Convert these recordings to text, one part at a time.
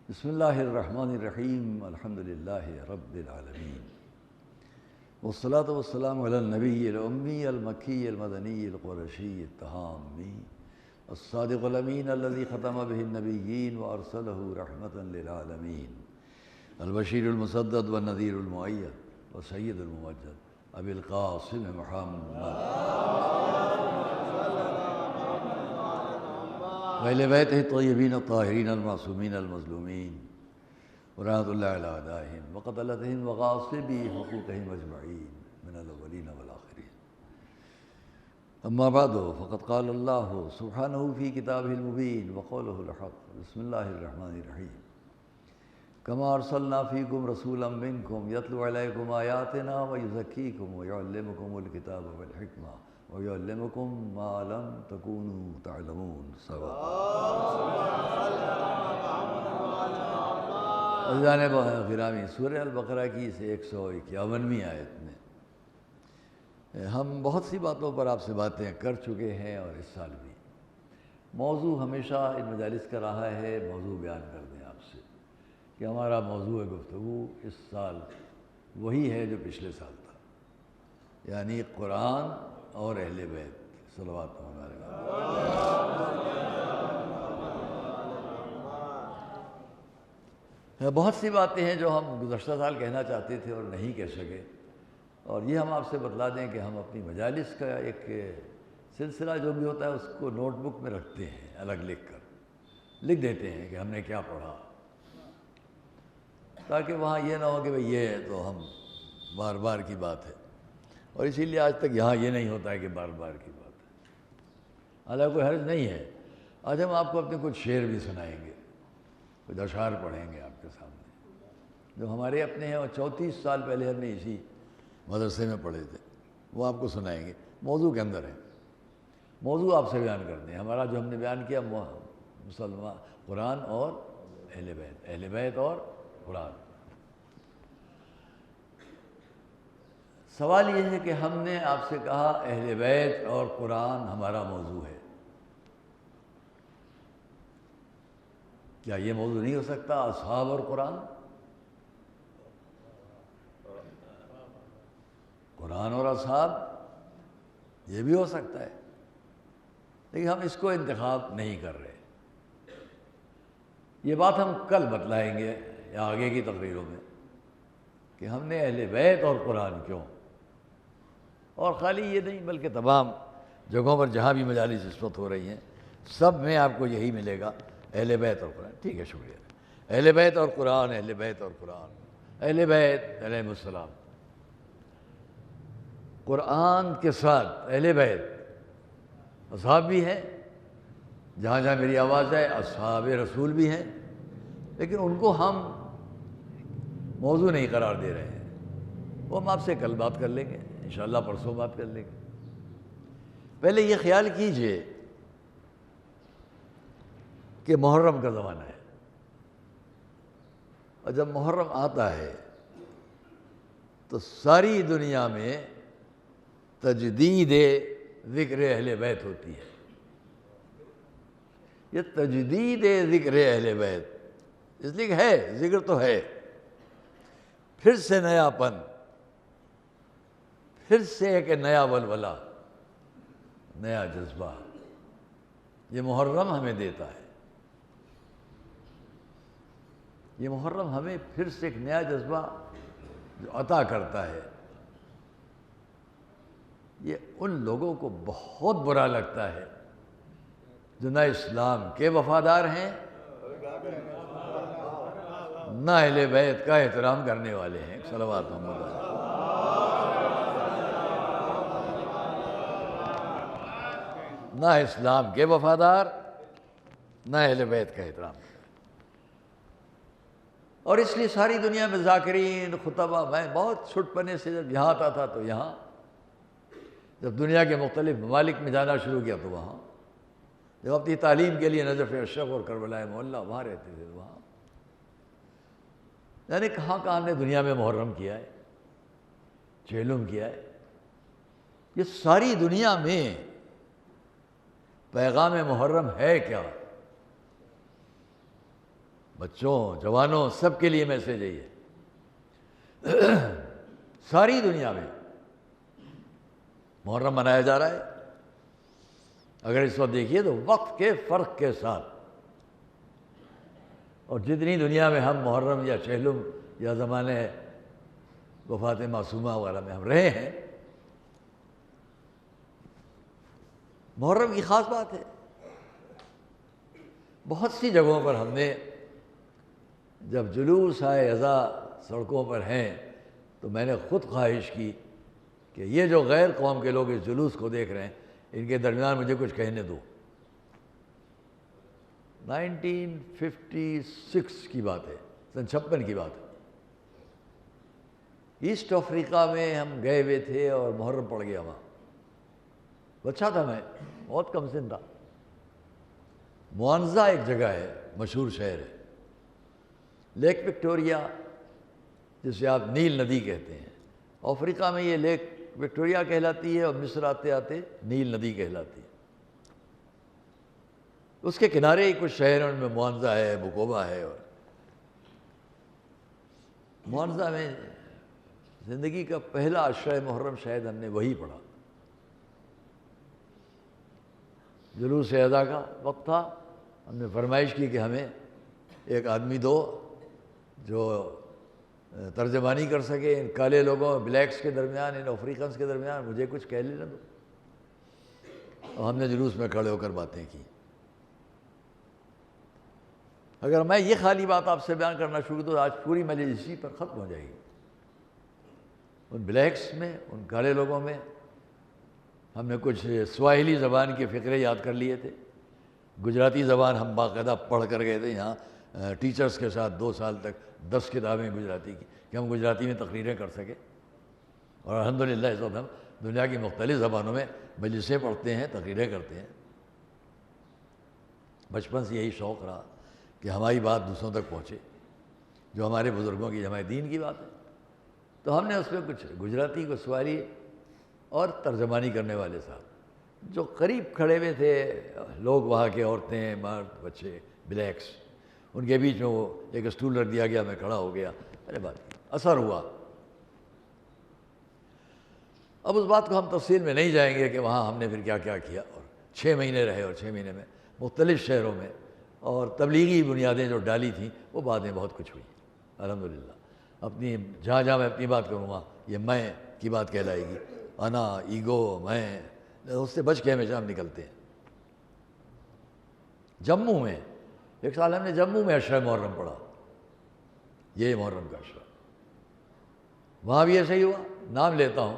بسم اللہ الرحمن الرحیم الحمد للہ رب العالمین والصلاة والسلام علی النبی الامی المکی المدنی القرشی التہامی الصادق الامین الذی ختم به النبیین وارسلہ رحمتا للعالمین البشیر المسدد والنذیر المؤید وسید الممجد ابی القاسم محمد وإہل بیتہ الطیبین الطاہرین المعصومین المظلومین ورحمۃ اللہ علی اعدائہم وقتلتہم وغاصبی حقوقہم اجمعین من الاولین والآخرین اما بعد فقد قال اللہ سبحانہ فی کتابہ المبین وقولہ الحق بسم اللہ الرحمن الرحیم کما ارسلنا فیکم رسولا منکم یتلو علیکم آیاتنا ویزکیکم ویعلمکم الکتاب والحکمہ وَيُعَلِّمُكُم مَّا لَمْ تَكُونُوا تَعْلَمُونَ عزیزان گرامی، سورہ البقرہ کی 151ویں آیت میں ہم بہت سی باتوں پر آپ سے باتیں کر چکے ہیں اور اس سال بھی موضوع ہمیشہ ان مجالس کا رہا ہے موضوع بیان کر دیں آپ سے کہ ہمارا موضوع گفتگو اس سال وہی ہے جو پچھلے سال تھا، یعنی قرآن اور اہل بیت صلوات ہمارے۔ بہت سی باتیں ہیں جو ہم گزشتہ سال کہنا چاہتے تھے اور نہیں کہہ سکے، اور یہ ہم آپ سے بتلا دیں کہ ہم اپنی مجالس کا ایک سلسلہ جو بھی ہوتا ہے اس کو نوٹ بک میں رکھتے ہیں، الگ لکھ دیتے ہیں کہ ہم نے کیا پڑھا، تاکہ وہاں یہ نہ ہو کہ بھئی یہ تو ہم بار بار کی بات ہے، اور اسی لیے آج تک یہاں یہ نہیں ہوتا ہے کہ بار بار کی بات ہے۔ حالانکہ کوئی حرج نہیں ہے، آج ہم آپ کو اپنے کچھ شعر بھی سنائیں گے، کچھ اشعار پڑھیں گے آپ کے سامنے جو ہمارے اپنے ہیں اور 34 سال پہلے ہم نے اسی مدرسے میں پڑھے تھے، وہ آپ کو سنائیں گے، موضوع کے اندر ہے، موضوع آپ سے بیان کرتے ہیں۔ ہمارا جو ہم نے بیان کیا مسلمان قرآن اور اہل بیت اور قرآن۔ سوال یہ ہے کہ ہم نے آپ سے کہا اہل بیت اور قرآن ہمارا موضوع ہے، کیا یہ موضوع نہیں ہو سکتا اصحاب اور قرآن؟ قرآن اور اصحاب یہ بھی ہو سکتا ہے، لیکن ہم اس کو انتخاب نہیں کر رہے۔ یہ بات ہم کل بتلائیں گے یا آگے کی تقریروں میں کہ ہم نے اہل بیت اور قرآن کیوں، اور خالی یہ نہیں بلکہ تمام جگہوں پر جہاں بھی مجالس اس وقت ہو رہی ہیں سب میں آپ کو یہی ملے گا، اہل بیت اور قرآن۔ ٹھیک ہے، شکریہ۔ اہل بیت اور قرآن، اہل بیت اور قرآن، اہل بیت علیہ السلام، قرآن کے ساتھ اہل بیت اصحاب بھی ہیں، جہاں جہاں میری آواز ہے اصحاب رسول بھی ہیں، لیکن ان کو ہم موضوع نہیں قرار دے رہے ہیں، وہ ہم آپ سے کل بات کر لیں گے، انشاءاللہ پرسوں بات کر لیں گے۔ پہلے یہ خیال کیجئے کہ محرم کا زمانہ ہے، اور جب محرم آتا ہے تو ساری دنیا میں تجدید ذکر اہل بیت ہوتی ہے۔ یہ تجدید ذکر اہل بیت اس لیے ہے، ذکر تو ہے، پھر سے نیا پن، پھر سے ایک نیا ولولہ، نیا جذبہ یہ محرم ہمیں دیتا ہے۔ یہ محرم ہمیں پھر سے ایک نیا جذبہ جو عطا کرتا ہے۔ یہ ان لوگوں کو بہت برا لگتا ہے جو نہ اسلام کے وفادار ہیں، نہ اہل بیت کا احترام کرنے والے ہیں۔ صلوات محمد علیہ۔ نہ اسلام کے وفادار، نہ اہل بیت کا احترام کرنے، اور اس لیے ساری دنیا میں ذاکرین، خطبہ، میں بہت چھٹ پنے سے جب یہاں آتا تھا تو یہاں، جب دنیا کے مختلف ممالک میں جانا شروع کیا تو وہاں، جب اپنی تعلیم کے لیے نجف اشرف اور کربلا معلیٰ وہاں رہتے تھے وہاں، یعنی کہاں کہاں ہم نے دنیا میں محرم کیا ہے، چہلم کیا ہے۔ یہ ساری دنیا میں پیغام محرم ہے کیا؟ بچوں جوانوں سب کے لیے میسیج ہے یہ ساری دنیا میں محرم منایا جا رہا ہے. اگر اس وقت دیکھیے تو وقت کے فرق کے ساتھ، اور جتنی دنیا میں ہم محرم یا چہلم یا زمانے وفات معصومہ وغیرہ میں ہم رہے ہیں، محرم کی خاص بات ہے. بہت سی جگہوں پر ہم نے جب جلوس آئے عزا سڑکوں پر ہیں تو میں نے خود خواہش کی کہ یہ جو غیر قوم کے لوگ اس جلوس کو دیکھ رہے ہیں ان کے درمیان مجھے کچھ کہنے دو. 1956 کی بات ہے، سن 56 کی بات ہے. ایسٹ افریقہ میں ہم گئے ہوئے تھے اور محرم پڑ گیا وہاں. بچہ تھا میں، بہت کم سن تھا. موانزا ایک جگہ ہے، مشہور شہر ہے، لیک وکٹوریا جسے آپ نیل ندی کہتے ہیں. افریقہ میں یہ لیک وکٹوریا کہلاتی ہے اور مصر آتے آتے نیل ندی کہلاتی ہے. اس کے کنارے ہی کچھ شہر ہیں، ان میں موانزا ہے، بکوبا ہے. اور موانزا میں زندگی کا پہلا عشرہ محرم شاید ہم نے وہی پڑھا. جلوس ادا کا وقت تھا. ہم نے فرمائش کی کہ ہمیں ایک آدمی دو جو ترجمانی کر سکے ان کالے لوگوں، بلیکس کے درمیان، ان افریقنس کے درمیان مجھے کچھ کہہ لینا دو. اور ہم نے جلوس میں کھڑے ہو کر باتیں کی. اگر میں یہ خالی بات آپ سے بیان کرنا شروع تو آج پوری مجلس اسی پر ختم ہو جائے گی. ان بلیکس میں، ان کالے لوگوں میں ہم نے کچھ سواحلی زبان کے فقرے یاد کر لیے تھے. گجراتی زبان ہم باقاعدہ پڑھ کر گئے تھے یہاں ٹیچرز کے ساتھ 2 سال تک 10 کتابیں گجراتی کی کہ ہم گجراتی میں تقریریں کر سکیں. اور الحمدللہ اس وقت ہم دنیا کی مختلف زبانوں میں مجلسیں پڑھتے ہیں، تقریریں کرتے ہیں. بچپن سے یہی شوق رہا کہ ہماری بات دوسروں تک پہنچے، جو ہمارے بزرگوں کی ہمارے دین کی بات ہے. تو ہم نے اس میں کچھ گجراتی کو سوالی اور ترجمانی کرنے والے صاحب جو قریب کھڑے ہوئے تھے لوگ، وہاں کے عورتیں، مرد، بچے، بلیکس، ان کے بیچ میں وہ ایک اسٹول رکھ دیا گیا. میں کھڑا ہو گیا. ارے بات اثر ہوا. اب اس بات کو ہم تفصیل میں نہیں جائیں گے کہ وہاں ہم نے پھر کیا کیا کیا. اور 6 مہینے رہے اور 6 مہینے میں مختلف شہروں میں اور تبلیغی بنیادیں جو ڈالی تھیں وہ باتیں بہت کچھ ہوئی الحمدللہ. اپنی جہاں جہاں میں اپنی بات کروں گا یہ میں کی بات کہلائے گی. انا، ایگو، میں، اس سے بچ کے ہمیشہ ہم نکلتے ہیں. جموں میں ایک سال ہم نے جموں میں عشرہ محرم پڑھا. یہ محرم کا عشرہ وہاں بھی ایسا ہی ہوا. نام لیتا ہوں،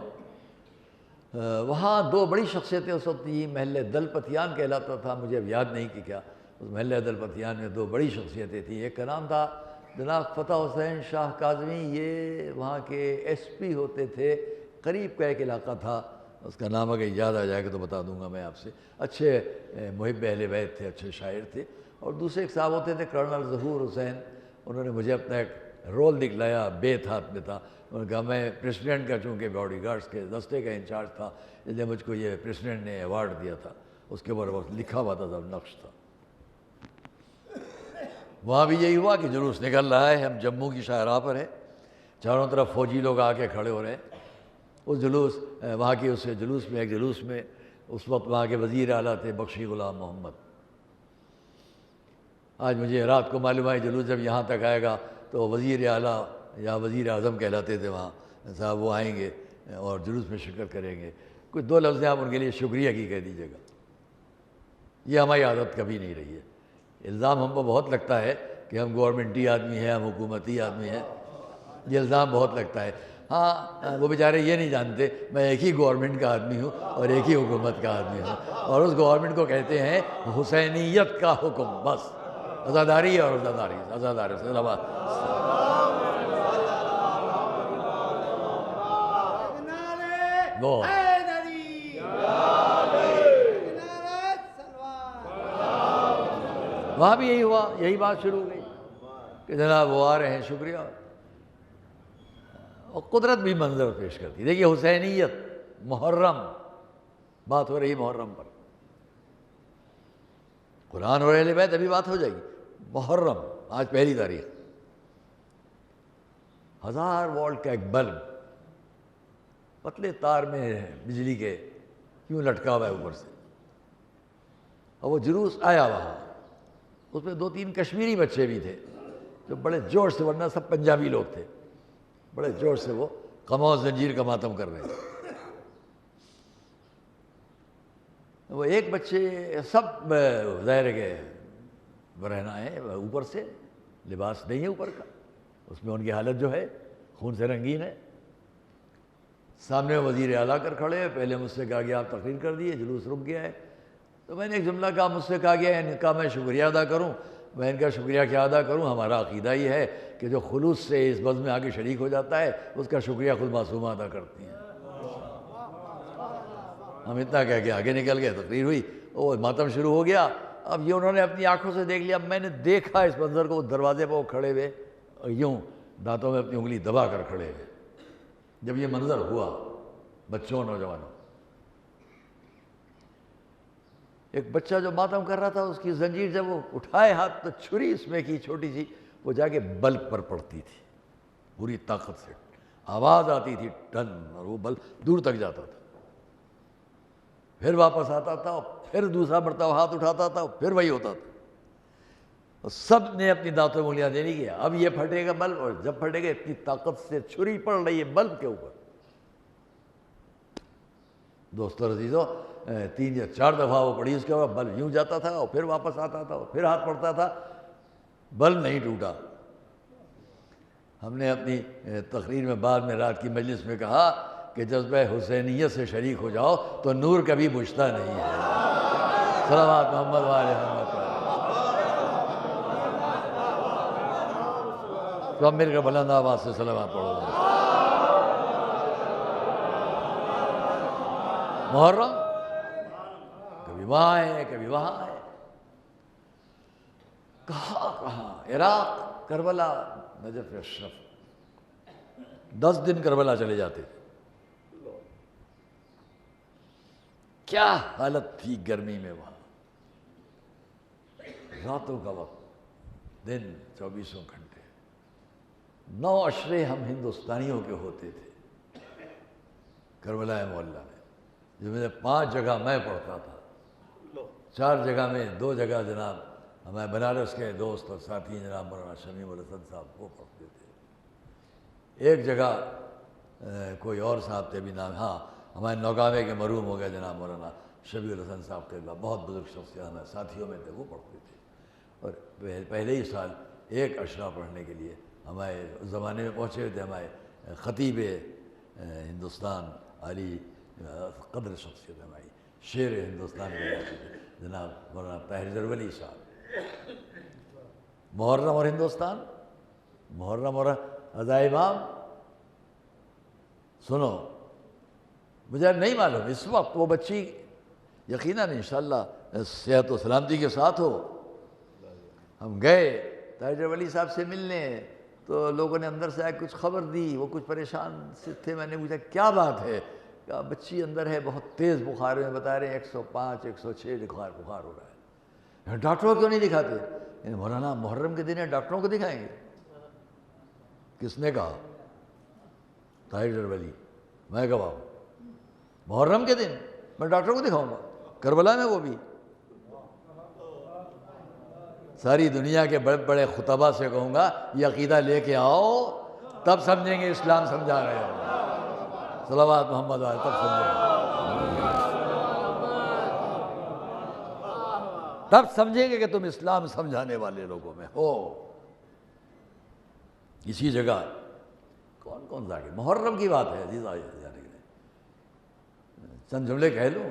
وہاں 2 بڑی شخصیتیں اس وقت تھیں. محلے دلپتیان کہلاتا تھا، مجھے اب یاد نہیں کہ کیا. اس محلے دلپتیان میں 2 بڑی شخصیتیں تھیں. ایک کا نام تھا جناب فتح حسین شاہ کاظمی. یہ وہاں کے ایس پی ہوتے تھے. قریب کا ایک علاقہ تھا، اس کا نام اگر یاد آ جائے گا تو بتا دوں گا میں آپ سے. اچھے محب اہل بیت تھے، اچھے شاعر تھے. اور دوسرے ایک صاحب ہوتے تھے کرنل ظہور حسین. انہوں نے مجھے اپنا ایک رول دکھلایا، بیت ہاتھ میں تھا. انہوں نے کہا میں پریسیڈنٹ کا چونکہ باڈی گارڈز کے دستے کا انچارج تھا، اس لیے مجھ کو یہ پریسیڈنٹ نے ایوارڈ دیا تھا. اس کے اوپر لکھا ہوا تھا، نقش تھا. وہاں بھی یہی ہوا کہ جلوس نکل رہا ہے. ہم جموں کی شاہراہ پر ہیں، چاروں طرف فوجی لوگ آ کے کھڑے ہو رہے ہیں. اس جلوس وہاں کے اس جلوس میں، ایک جلوس میں اس وقت وہاں کے وزیر اعلیٰ تھے بخشی غلام محمد. آج مجھے رات کو معلوم ہے جلوس جب یہاں تک آئے گا تو وزیر اعلیٰ یا وزیر اعظم کہلاتے تھے وہاں صاحب، وہ آئیں گے اور جلوس میں شرکت کریں گے. کچھ 2 لفظ آپ ان کے لیے شکریہ کی کہہ دیجیے گا. یہ ہماری عادت کبھی نہیں رہی ہے. الزام ہم کو بہت لگتا ہے کہ ہم گورنمنٹی آدمی ہیں، ہم حکومتی آدمی ہیں. یہ الزام بہت لگتا ہے. ہاں وہ بیچارے یہ نہیں جانتے میں ایک ہی گورنمنٹ کا آدمی ہوں اور ایک ہی حکومت کا آدمی ہوں. اور اس گورنمنٹ کو کہتے ہیں حسینیت کا حکم. بس عزاداری اور عزاداری، عزاداری. وہاں بھی یہی ہوا، یہی بات شروع ہو گئی کہ جناب وہ آ رہے ہیں، شکریہ. اور قدرت بھی منظر پیش کرتی. دیکھیے حسینیت، محرم، بات ہو رہی محرم پر. قرآن اور اہل بیت ابھی بات ہو جائے گی. محرم آج پہلی تاریخ 1000 وولٹ کا ایک بلب پتلے تار میں بجلی کے کیوں لٹکا ہوا ہے اوپر سے، اور وہ جلوس آیا وہاں، اس میں 2-3 کشمیری بچے بھی تھے جو بڑے جوش سے، ورنہ سب پنجابی لوگ تھے، بڑے جوش سے وہ قمع و زنجیر کا ماتم کر رہے تھے۔ وہ ایک بچے سب ظاہر ہے کہ رہنا ہے اوپر سے، لباس نہیں ہے اوپر کا، اس میں ان کی حالت جو ہے خون سے رنگین ہے۔ سامنے وزیر اعلیٰ کر کھڑے ہیں، پہلے مجھ سے کہا گیا آپ تقریر کر دیے، جلوس رک گیا ہے، تو میں نے ایک جملہ کہا، مجھ سے کہا گیا ان کا میں شکریہ ادا کروں، میں ان کا شکریہ کیا ادا کروں، ہمارا عقیدہ یہ ہے کہ جو خلوص سے اس بزم میں آگے شریک ہو جاتا ہے اس کا شکریہ خود معصومہ ادا کرتی ہیں۔ ہم اتنا کہہ کے آگے نکل گئے، تقریر ہوئی، وہ ماتم شروع ہو گیا۔ اب یہ انہوں نے اپنی آنکھوں سے دیکھ لیا، میں نے دیکھا اس منظر کو، دروازے پہ وہ کھڑے ہوئے اور یوں دانتوں میں اپنی انگلی دبا کر کھڑے ہوئے۔ جب یہ منظر ہوا بچوں نوجوانوں، ایک بچہ جو ماتم کر رہا تھا اس کی زنجیر جب وہ اٹھائے ہاتھ تو چھری اس میں کی چھوٹی سی، وہ جا کے بلب پر پڑتی تھی پوری طاقت سے، آواز آتی تھی ٹن، اور وہ بلب دور تک جاتا تھا، پھر واپس آتا تھا، اور پھر دوسرا مرتبہ ہاتھ اٹھاتا تھا، پھر وہی ہوتا تھا، اور سب نے اپنی دانتوں میں انگلیاں دینی کی، اب یہ پھٹے گا بلب، اور جب پھٹے گا اتنی طاقت سے چھری پڑ رہی ہے بلب کے اوپر۔ دوستو عزیزو، 3 یا 4 دفعہ وہ پڑی اس کے بعد بلب یوں جاتا تھا اور پھر واپس آتا تھا اور پھر ہاتھ پڑتا تھا، بلب نہیں ٹوٹا۔ ہم نے اپنی تقریر میں بعد میں رات کی مجلس میں کہا کہ جذبہ حسینیت سے شریک ہو جاؤ تو نور کبھی بجھتا نہیں ہے۔ صلوات محمد وآل محمد۔ تو اب میرے کو بلند آواز سے صلوات پڑھو۔ محرم کبھی وہاں ہے کبھی وہاں ہے، کہاں عراق، کربلا، نجف اشرف، 10 دن کربلا چلے جاتے تھے۔ کیا حالت تھی گرمی میں وہاں، راتوں کا وقت، دن 24 گھنٹے، 9 عشرے ہم ہندوستانیوں کے ہوتے تھے کربلا معلیٰ میں، جس میں 5 جگہ میں پڑھتا تھا، 4 جگہ میں، 2 جگہ جناب ہمارے بنارس کے دوست اور ساتھی جناب مولانا شمیم الحسن صاحب وہ پڑھتے تھے، 1 جگہ کوئی اور صاحب تھے بھی نام، ہاں ہمارے نوگاوے کے مرحوم ہو گئے جناب مولانا شبیر الحسن صاحب کے، بہت بزرگ شخصیت ہمارے ساتھیوں میں تھے، وہ پڑھتے تھے۔ اور پہلے ہی سال 1 عشرہ پڑھنے کے لیے ہمارے زمانے میں پہنچے ہوئے تھے ہمارے خطیب ہندوستان، علی قدر شخصیت ہماری، شیر ہندوستان کے جناب مولانا طاہر جرولی صاحب۔ محرم اور ہندوستان، محرم اور عزائے امام، سنو مجھے نہیں معلوم اس وقت وہ بچی یقیناً انشاءاللہ صحت و سلامتی کے ساتھ ہو۔ ہم گئے طاہر جرولی صاحب سے ملنے، تو لوگوں نے اندر سے آ کچھ خبر دی، وہ کچھ پریشان سے تھے، میں نے پوچھا کیا بات ہے؟ کہا بچی اندر ہے، بہت تیز بخار میں بتا رہے ہیں 105 106 بخار ہو رہا ہے۔ ڈاکٹروں کیوں نہیں دکھاتے؟ مولانا محرم کے دن ہے، ڈاکٹروں کو دکھائیں گے؟ کس نے کہا؟ طاہر جرولی، میں گواہ ہوں، محرم کے دن میں ڈاکٹروں کو دکھاؤں گا؟ کربلا میں وہ بھی ساری دنیا کے بڑے بڑے خطبہ سے کہوں گا یہ عقیدہ لے کے آؤ، تب سمجھیں گے اسلام سمجھا رہے ہو۔ صلوات محمد علیہ، تب سمجھیں گے کہ تم اسلام سمجھانے والے لوگوں میں ہو۔ اسی جگہ کون کون سا محرم کی بات ہے عزیز آئے جانے کے لیے چند جملے کہہ لوں۔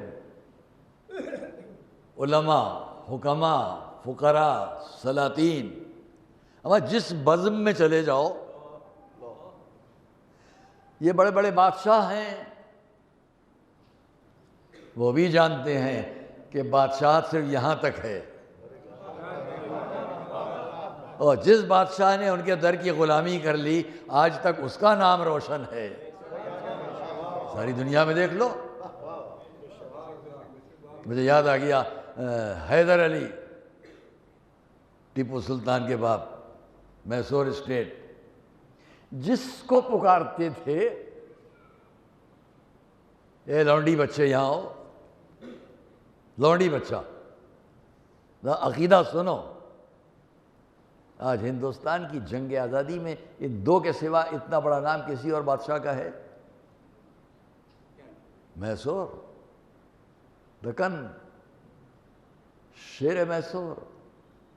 علماء، حکماء، فقراء، سلاطین، اما جس بزم میں چلے جاؤ، یہ بڑے بڑے بادشاہ ہیں، وہ بھی جانتے ہیں کہ بادشاہت صرف یہاں تک ہے، اور جس بادشاہ نے ان کے در کی غلامی کر لی آج تک اس کا نام روشن ہے۔ ساری دنیا میں دیکھ لو۔ مجھے یاد آ گیا حیدر علی ٹیپو سلطان کے باپ میسور اسٹیٹ، جس کو پکارتے تھے اے لونڈی بچے یہاں آؤ، لونڈی بچہ، عقیدہ سنو۔ آج ہندوستان کی جنگ آزادی میں ان دو کے سوا اتنا بڑا نام کسی اور بادشاہ کا ہے؟ میسور، دکن، شیر میسور،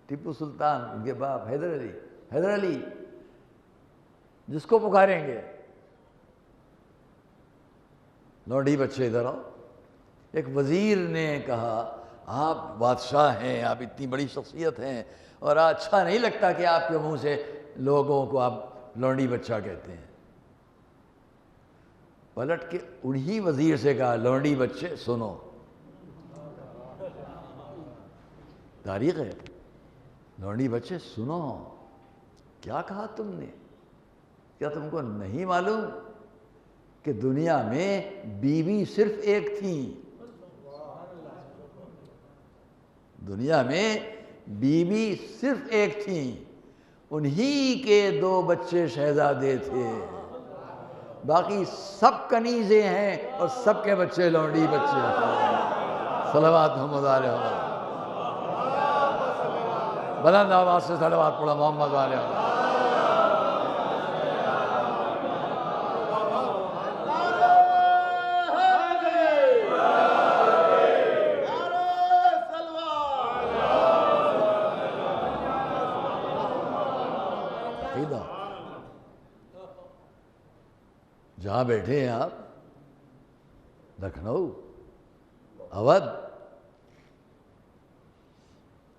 ٹیپو سلطان، ان کے باپ حیدر علی، جس کو پکاریں گے لونڈی بچے ادھر آؤ۔ ایک وزیر نے کہا آپ بادشاہ ہیں، آپ اتنی بڑی شخصیت ہیں، اور اچھا نہیں لگتا کہ آپ کے منہ سے لوگوں کو آپ لونڈی بچہ کہتے ہیں۔ پلٹ کے انہی وزیر سے کہا لونڈی بچے سنو، تاریخ ہے، لونڈی بچے سنو، کیا کہا تم نے؟ کیا تم کو نہیں معلوم کہ دنیا میں بیوی صرف ایک تھی؟ دنیا میں بیوی صرف ایک تھی، انہی کے 2 بچے شہزادے تھے، باقی سب کنیزیں ہیں اور سب کے بچے لونڈی بچے ہیں۔ صلوات محمد علیہ وسلم، بلند آواز سے صلوات پڑھا محمد علیہ وسلم۔ جہاں بیٹھے ہیں آپ، لکھنؤ، اودھ،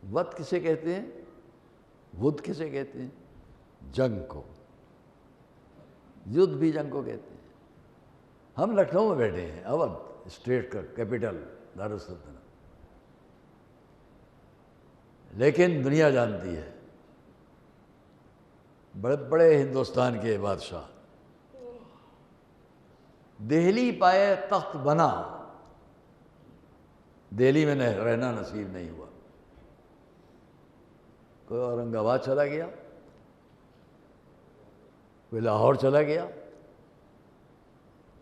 ود کسے کہتے ہیں؟ ود کسے کہتے ہیں؟ جنگ کو، یدھ بھی جنگ کو کہتے ہیں۔ ہم لکھنؤ میں بیٹھے ہیں، اودھ اسٹیٹ کا کیپٹل، دارالسلطنت، لیکن دنیا جانتی ہے بڑے بڑے ہندوستان کے بادشاہ، دہلی پائے تخت بنا، دہلی میں رہنا نصیب نہیں ہوا، کوئی اورنگ آباد چلا گیا، کوئی لاہور چلا گیا،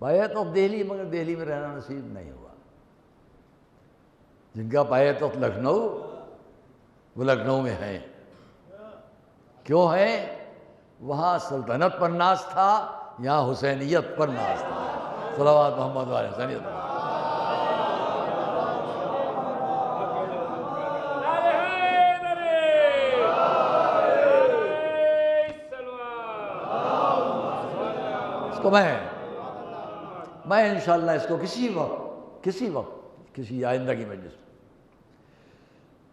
پایا تخت دہلی، مگر دہلی میں رہنا نصیب نہیں ہوا۔ جن کا پایا تخت لکھنؤ، وہ لکھنؤ میں ہیں۔ کیوں ہیں؟ وہاں سلطنت پر ناز تھا، یہاں حسینیت پر ناز تھا۔ صلوات محمد علیہ حسینیت پر۔ اس کو میں انشاءاللہ اس کو کسی وقت کسی آئندہ کی مجلس،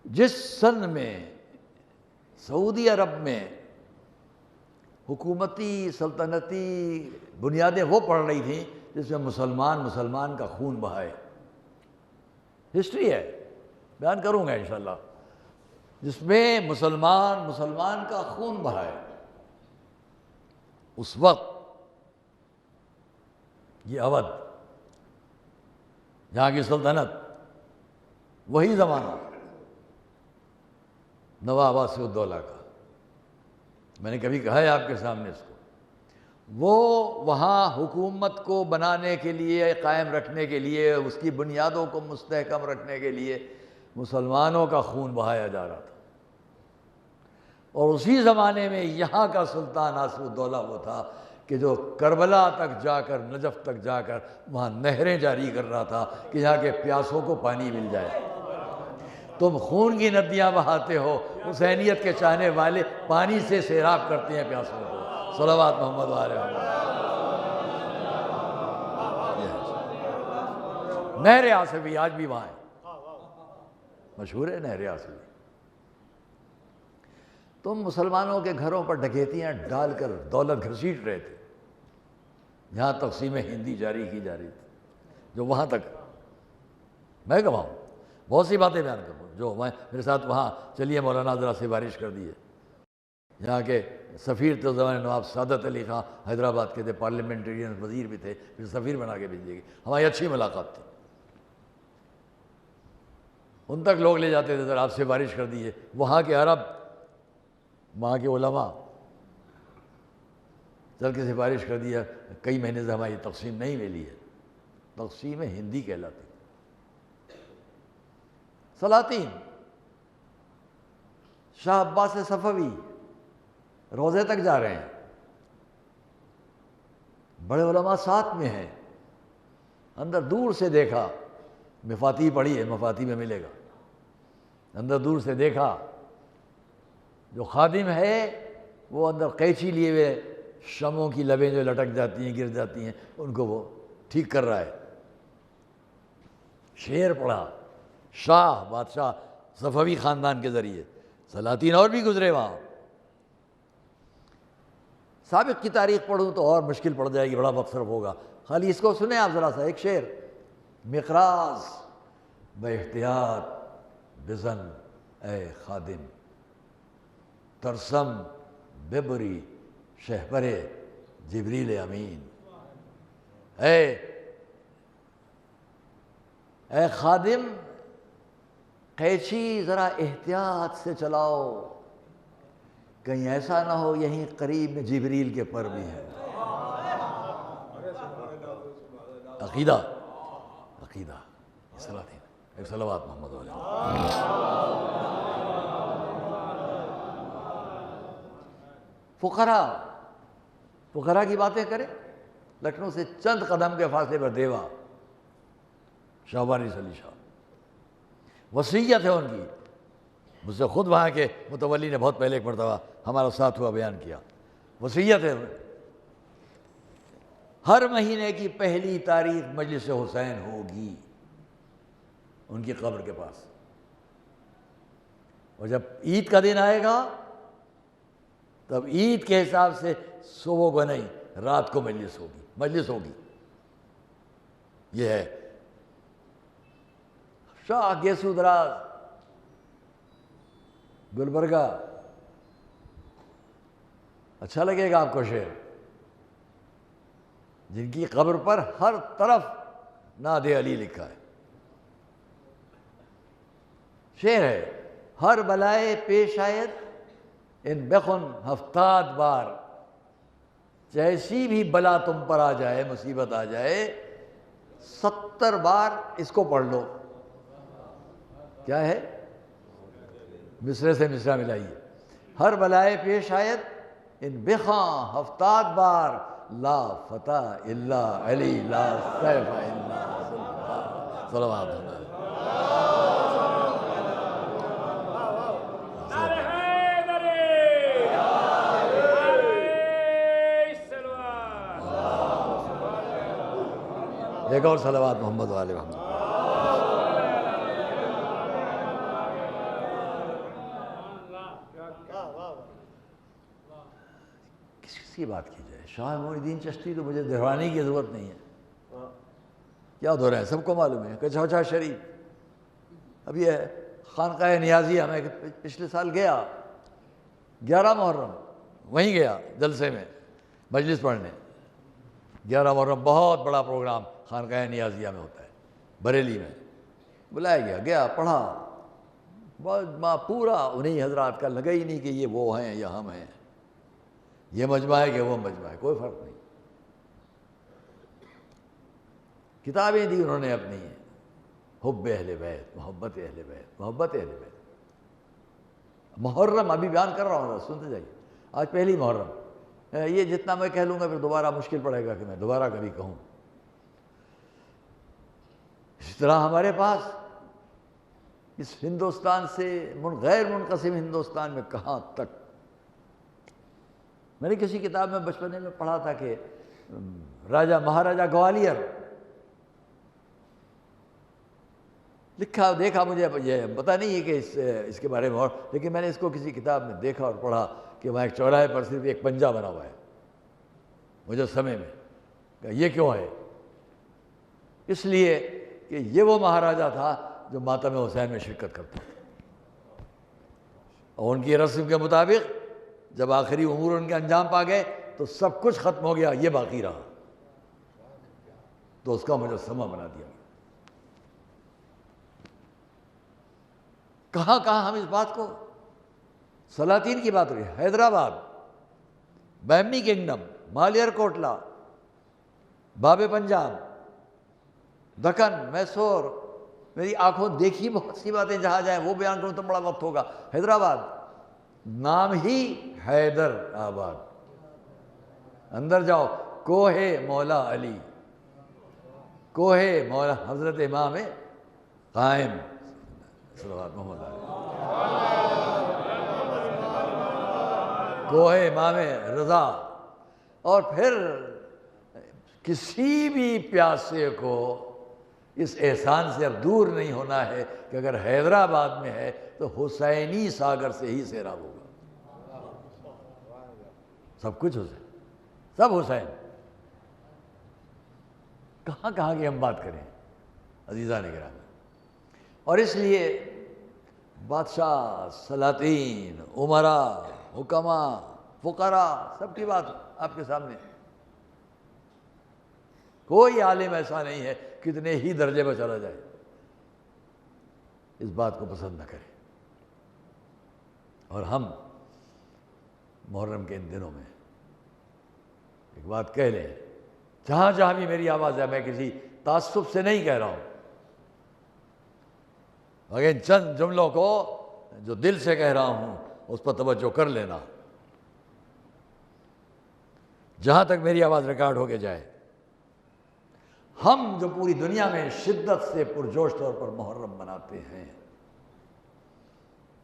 جس سن میں سعودی عرب میں حکومتی سلطنتی بنیادیں وہ پڑ رہی تھیں جس میں مسلمان کا خون بہائے، ہسٹری ہے، بیان کروں گا انشاءاللہ، جس میں مسلمان کا خون بہائے، اس وقت یہ اودھ، یہاں کی سلطنت، وہی زمانہ نواب آصف الدولہ کا، میں نے کبھی کہا ہے آپ کے سامنے اس کو، وہ وہاں حکومت کو بنانے کے لیے، قائم رکھنے کے لیے، اس کی بنیادوں کو مستحکم رکھنے کے لیے مسلمانوں کا خون بہایا جا رہا تھا، اور اسی زمانے میں یہاں کا سلطان آصف الدولہ وہ تھا کہ جو کربلا تک جا کر، نجف تک جا کر وہاں نہریں جاری کر رہا تھا کہ یہاں کے پیاسوں کو پانی مل جائے۔ تم خون کی ندیاں بہاتے ہو، حسینیت کے چاہنے والے پانی سے سیراب کرتے ہیں پیاسوں کو۔ صلوات محمد علیہ وسلم۔ نہر آصفی آج بھی وہاں ہے، مشہور ہے نہر آصفی۔ تم مسلمانوں کے گھروں پر ڈکیتیاں ڈال کر دولت گھسیٹ رہے تھے، یہاں تقسیم ہندی جاری کی جا رہی تھی، جو وہاں تک میں گواہوں، بہت سی باتیں بیان کروں جو میرے ساتھ وہاں چلیے مولانا ذرا سفارش کر دیے، یہاں کے سفیر تو زمانے نواب سعادت علی خان حیدرآباد کے تھے، پارلیمنٹرین وزیر بھی تھے، پھر سفیر بنا کے بھیجے گئے، ہماری اچھی ملاقات تھی، ان تک لوگ لے جاتے تھے، ذرا آپ سفارش کر دیے، وہاں کے عرب، وہاں کے علماء چل کے سفارش کر دیا، کئی مہینے سے ہماری تقسیم نہیں ملی ہے، تقسیم ہندی کہلاتی۔ سلاطین شاہ عباس صفوی روضے تک جا رہے ہیں، بڑے علماء ساتھ میں ہیں، اندر دور سے دیکھا، مفاتیح پڑھی ہے، مفاتیح میں ملے گا، اندر دور سے دیکھا جو خادم ہے وہ اندر قینچی لیے ہوئے شمعوں کی لبیں جو لٹک جاتی ہیں گر جاتی ہیں ان کو وہ ٹھیک کر رہا ہے۔ شعر پڑھا، شاہ بادشاہ صفوی خاندان کے ذریعے، سلاطین اور بھی گزرے وہاں۔ سابق کی تاریخ پڑھوں تو اور مشکل پڑ جائے گی، بڑا وقت صرف ہوگا، خالی اس کو سنیں آپ ذرا سا، ایک شعر: مقراض بے احتیاط بزن اے خادم، ترسم ببری شہبر جبریل امین۔ اے خادم، قینچی ذرا احتیاط سے چلاؤ، کہیں ایسا نہ ہو یہیں قریب میں جبریل کے پر بھی ہیں۔ عقیدہ سلاطین، ایک صلوات محمد علیہ۔ فقراء کی باتیں کریں، لکھنؤ سے چند قدم کے فاصلے پر دیوا، شاہبانی علی شاہ، وصیت ہے ان کی، مجھ سے خود وہاں کے متولی نے بہت پہلے ایک مرتبہ ہمارا ساتھ ہوا بیان کیا، وصیت ہے ہر مہینے کی پہلی تاریخ مجلس حسین ہوگی ان کی قبر کے پاس، اور جب عید کا دن آئے گا تب عید کے حساب سے صبح کو نہیں، رات کو مجلس ہوگی۔ یہ ہے شاہ گیسو دراز گلبرگہ۔ اچھا لگے گا آپ کو شعر، جن کی قبر پر ہر طرف ناد علی لکھا ہے۔ شعر ہے: ہر بلائے پیش آید ان بخن ہفتاد بار، جیسی بھی بلا تم پر آ جائے، مصیبت آ جائے، 70 بار اس کو پڑھ لو۔ کیا ہے؟ مصرے سے مصرع ملائیے: ہر بلائے پیش آید ان بخن ہفتاد بار، لا فتح الا علی، لا سیف الا سلطان۔ صلوات اللہ۔ ایک اور صلوات محمد والے محمد۔ کس کی بات کی جائے؟ شاہ معین الدین چشتی تو مجھے دہرانے کی ضرورت نہیں ہے، کیا دور ہے، سب کو معلوم ہے کہ چوچا شریف۔ اب یہ خانقاہ نیازیہ میں پچھلے سال گیا، 11 محرم وہیں گیا جلسے میں مجلس پڑھنے، 11 محرم بہت بڑا پروگرام خانقاہ نیازیہ میں ہوتا ہے بریلی میں، بلایا گیا پڑھا، بہت پورا انہی حضرات کا، لگا ہی نہیں کہ یہ وہ ہیں یا ہم ہیں، یہ مجمع ہے کہ وہ مجمع ہے، کوئی فرق نہیں۔ کتابیں دی انہوں نے اپنی، حب اہل بیت، محبت اہل بیت، محبت اہل بیت۔ محرم ابھی بیان کر رہا ہوں، سنتے جائیے، آج پہلی محرم، یہ جتنا میں کہہ لوں گا پھر دوبارہ مشکل پڑے گا کہ میں دوبارہ کبھی کہوں۔ اس طرح ہمارے پاس اس ہندوستان سے غیر منقسم ہندوستان میں کہاں تک، میں نے کسی کتاب میں بچپنے میں پڑھا تھا کہ مہاراجہ گوالیئر لکھا، دیکھا، مجھے یہ پتہ نہیں ہے کہ اس کے بارے میں، اور لیکن میں نے اس کو کسی کتاب میں دیکھا اور پڑھا کہ وہاں ایک چوراہے پر صرف ایک پنجہ بنا ہوا ہے مجسمے میں۔ یہ کیوں ہے؟ اس لیے کہ یہ وہ مہاراجہ تھا جو ماتم حسین میں شرکت کرتا تھا، اور ان کی رسم کے مطابق جب آخری امور ان کے انجام پا گئے تو سب کچھ ختم ہو گیا، یہ باقی رہا، تو اس کا مجسمہ بنا دیا۔ کہاں کہاں ہم اس بات کو، سلاطین کی بات ہو رہی ہے، حیدرآباد، بہمنی کنگڈم، مالیار کوٹلا، باب پنجاب، دکن، میسور، میری آنکھوں دیکھی بہت سی باتیں، جہاں جائیں وہ بیان کروں تو بڑا وقت ہوگا۔ حیدرآباد، نام ہی حیدر آباد، اندر جاؤ، کوہ مولا علی، کوہ مولا حضرت امام قائم صلوات محمد علیہ، کوہ امام رضا۔ اور پھر کسی بھی پیاسے کو اس احسان سے اب دور نہیں ہونا ہے کہ اگر حیدرآباد میں ہے تو حسینی ساگر سے ہی سیراب ہوگا۔ سب کچھ حسین، سب حسین۔ کہاں کہاں کی ہم بات کریں عزیزان کرام۔ اور اس لیے بادشاہ، سلاطین، امراء، حکماء، فقراء، سب کی بات آپ کے سامنے۔ کوئی عالم ایسا نہیں ہے کتنے ہی درجے پر چلا جائے اس بات کو پسند نہ کرے۔ اور ہم محرم کے ان دنوں میں ایک بات کہہ لیں، جہاں جہاں بھی میری آواز ہے، میں کسی تعصب سے نہیں کہہ رہا ہوں، مگر چند جملوں کو جو دل سے کہہ رہا ہوں اس پر توجہ کر لینا۔ جہاں تک میری آواز ریکارڈ ہو کے جائے، ہم جو پوری دنیا میں شدت سے پرجوش طور پر محرم مناتے ہیں،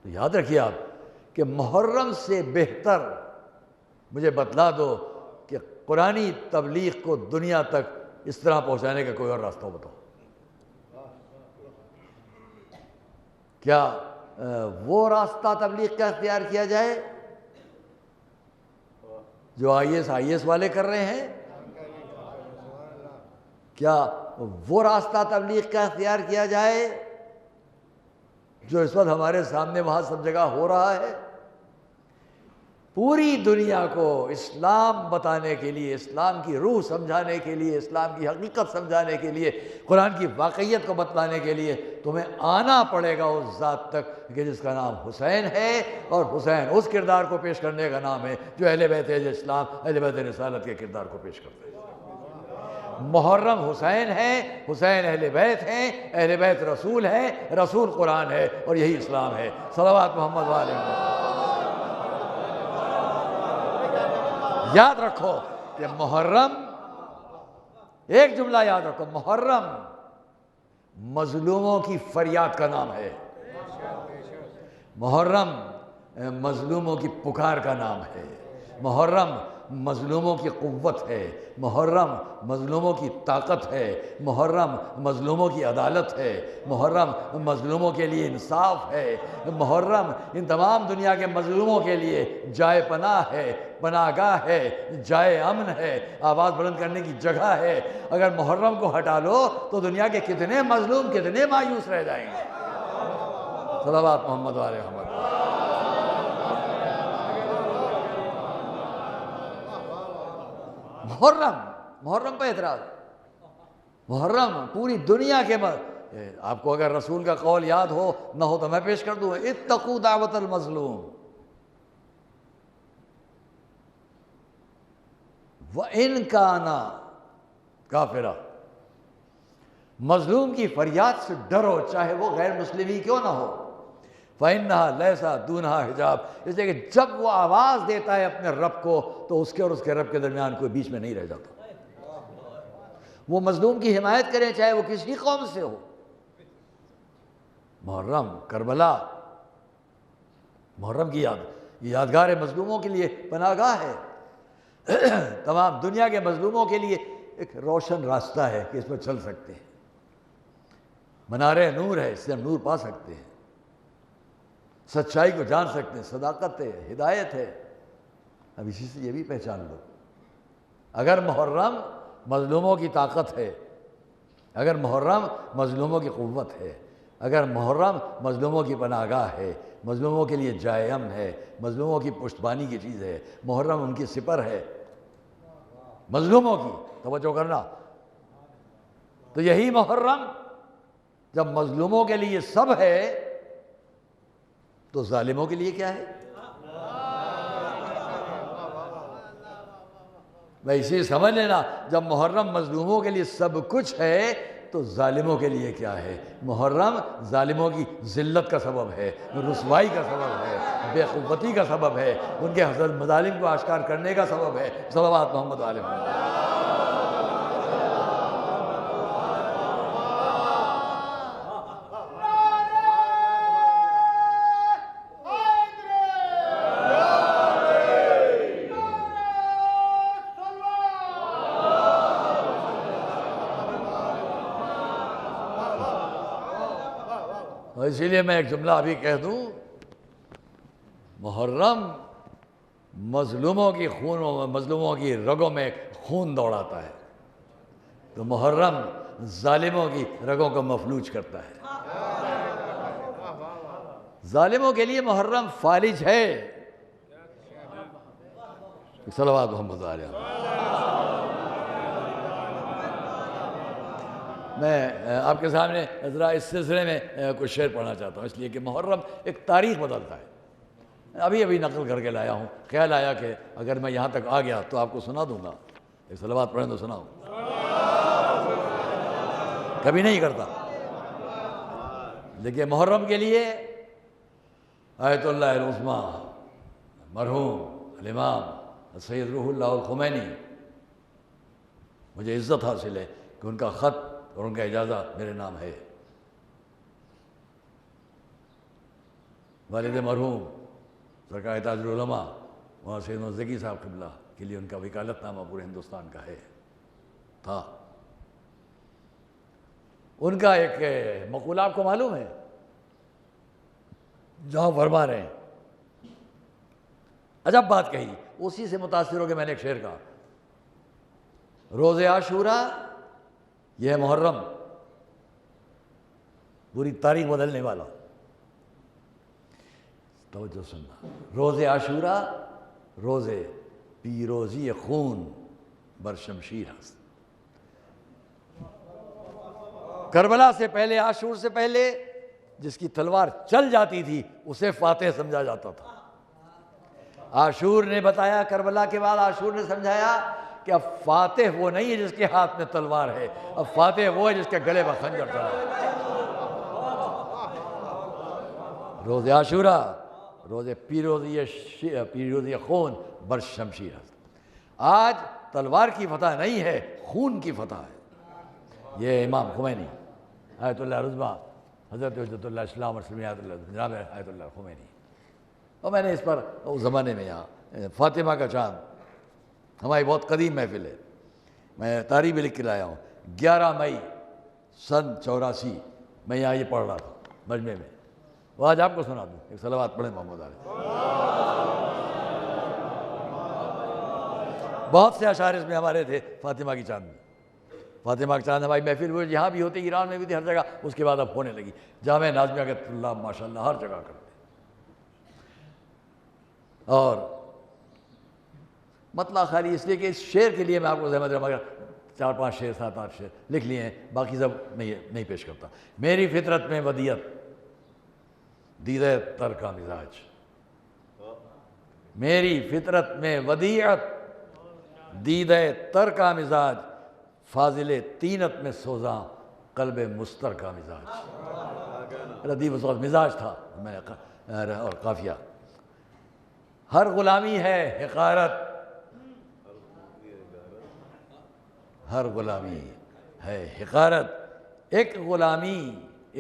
تو یاد رکھیے آپ کہ محرم سے بہتر مجھے بتلا دو کہ قرآنی تبلیغ کو دنیا تک اس طرح پہنچانے کا کوئی اور راستہ بتاؤ۔ کیا وہ راستہ تبلیغ کا اختیار کیا جائے جو آئی ایس والے کر رہے ہیں؟ کیا وہ راستہ تبلیغ کا اختیار کیا جائے جو اس وقت ہمارے سامنے وہاں سب جگہ ہو رہا ہے؟ پوری دنیا کو اسلام بتانے کے لیے، اسلام کی روح سمجھانے کے لیے، اسلام کی حقیقت سمجھانے کے لیے، قرآن کی واقعیت کو بتلانے کے لیے تمہیں آنا پڑے گا اس ذات تک کہ جس کا نام حسین ہے، اور حسین اس کردار کو پیش کرنے کا نام ہے جو اہل بیت اسلام، اہل بیت رسالت کے کردار کو پیش کرتے ہیں۔ محرم حسین ہے، حسین اہل بیت ہیں، اہل بیت رسول ہیں، رسول قرآن ہے، اور یہی اسلام ہے۔ صلوات محمد علیہ۔ یاد رکھو کہ محرم، ایک جملہ یاد رکھو، محرم مظلوموں کی فریاد کا نام ہے، محرم مظلوموں کی پکار کا نام ہے، محرم مظلوموں کی قوت ہے، محرم مظلوموں کی طاقت ہے، محرم مظلوموں کی عدالت ہے، محرم مظلوموں کے لیے انصاف ہے، محرم ان تمام دنیا کے مظلوموں کے لیے جائے پناہ ہے، پناہ گاہ ہے، جائے امن ہے، آواز بلند کرنے کی جگہ ہے۔ اگر محرم کو ہٹا لو تو دنیا کے کتنے مظلوم، کتنے مایوس رہ جائیں گے۔ صلوات محمد علیہ محمد۔ محرم پہ اعتراض، محرم پوری دنیا کے آپ کو اگر رسول کا قول یاد ہو نہ ہو تو میں پیش کر دوں، اتقوا دعوت المظلوم وَإِن كَانَ كَافِرًا۔ مظلوم کی فریاد سے ڈرو چاہے وہ غیر مسلمی کیوں نہ ہو۔ فَإِنَّهَا لَيْسَ دُونَهَا حجاب، اس لیے کہ جب وہ آواز دیتا ہے اپنے رب کو تو اس کے اور اس کے رب کے درمیان کوئی بیچ میں نہیں رہ جاتا۔ وہ مظلوم کی حمایت کریں چاہے وہ کسی قوم سے ہو۔ محرم، کربلا، محرم کی یادگار مظلوموں کے لیے پناہ گاہ ہے، تمام دنیا کے مظلوموں کے لیے ایک روشن راستہ ہے کہ اس پر چل سکتے ہیں، منارے نور ہے، اس سے ہم نور پا سکتے ہیں، سچائی کو جان سکتے ہیں، صداقت ہے، ہدایت ہے۔ اب اسی سے یہ بھی پہچان لو، اگر محرم مظلوموں کی طاقت ہے، اگر محرم مظلوموں کی قوت ہے، اگر محرم مظلوموں کی پناہ گاہ ہے، مظلوموں کے لیے جائے امن ہے، مظلوموں کی پشتبانی کی چیز ہے، محرم ان کی سپر ہے مظلوموں کی، توجہ کرنا، تو یہی محرم جب مظلوموں کے لیے سب ہے تو ظالموں کے لیے کیا ہے؟ ویسے سمجھ لینا جب محرم مظلوموں کے لیے سب کچھ ہے تو ظالموں کے لیے کیا ہے؟ محرم ظالموں کی ذلت کا سبب ہے، رسوائی کا سبب ہے، بے قوتی کا سبب ہے، ان کے مظالم کو آشکار کرنے کا سبب ہے۔ صلوات محمد علیہ محمد۔ اسی لیے میں ایک جملہ ابھی کہہ دوں، محرم مظلوموں کی رگوں میں خون دوڑاتا ہے، تو محرم ظالموں کی رگوں کو مفلوج کرتا ہے۔ ظالموں کے لیے محرم فالج ہے۔ صلوات محمد علیہ وسلم۔ میں آپ کے سامنے ذرا اس سلسلے میں کچھ شعر پڑھنا چاہتا ہوں، اس لیے کہ محرم ایک تاریخ بدلتا ہے۔ ابھی نقل کر کے لایا ہوں، خیال آیا کہ اگر میں یہاں تک آ گیا تو آپ کو سنا دوں گا۔ ایک صلوات پڑھیں تو سناؤں، کبھی نہیں کرتا۔ دیکھیے محرم کے لیے آیت اللہ العظمیٰ مرحوم الامام سید روح اللہ الخمینی، مجھے عزت حاصل ہے کہ ان کا خط اور ان کا اجازہ میرے نام ہے۔ والد مرحوم سرکار تاج العلماء وہاں سید زکی صاحب قبلہ کے لیے ان کا وکالت نامہ پورے ہندوستان کا تھا۔ ان کا ایک مقولہ آپ کو معلوم ہے، جہاں فرما رہے ہیں، عجب بات کہی، اسی سے متاثر ہو کے میں نے ایک شعر کہا، روز عاشورہ یہ ہے محرم، پوری تاریخ بدلنے والا۔ توجہ سننا، روز عاشورہ روز پیروزی خون بر شمشیر است۔ کربلا سے پہلے، عاشور سے پہلے جس کی تلوار چل جاتی تھی اسے فاتح سمجھا جاتا تھا۔ عاشور نے بتایا، کربلا کے بعد عاشور نے سمجھایا کہ اب فاتح وہ نہیں ہے جس کے ہاتھ میں تلوار ہے، اب فاتح وہ ہے جس کے گلے میں خنجر چلا ہے۔ روز عاشورہ روز پیروزی خون بر شمشیر است۔ آج تلوار کی فتح نہیں ہے، خون کی فتح ہے۔ یہ امام خمینی آیت اللہ العظمیٰ حضرت حجت اللہ اسلام جناب آیت اللہ خمینی، اور میں نے اس پر اس زمانے میں یہاں فاطمہ کا چاند ہماری بہت قدیم محفل ہے، میں تاریخ بھی لکھ کے لایا ہوں، 11 مئی سن 84 میں یہاں یہ پڑھ رہا تھا مجمع میں، وہ آج آپ کو سنا دوں۔ ایک صلوات پڑھیں محمد علیہ۔ بہت سے اشعار اس میں ہمارے تھے فاطمہ کی چاند میں۔ فاطمہ کی چاند ہماری محفل ہوئی، یہاں بھی ہوتی، ایران میں بھی تھی، ہر جگہ، اس کے بعد اب ہونے لگی۔ جامعہ نازمیہ کے طلاب ماشاءاللہ ہر جگہ کرتے، اور مطلع خالی اس لیے کہ اس شعر کے لیے میں آپ کو زحمت مگر 4-5 شعر 7-8 شعر لکھ لیے ہیں، باقی سب میں نہیں پیش کرتا۔ میری فطرت میں ودیت دیدہ تر کا مزاج، میری فطرت میں ودیعت دیدہ تر کا مزاج، فاضل طینت میں سوزاں قلب مستر کا مزاج۔ ردیف اس وقت مزاج تھا میں اور قافیہ۔ ہر غلامی ہے حقارت، ہر غلامی ہے حقارت، ایک غلامی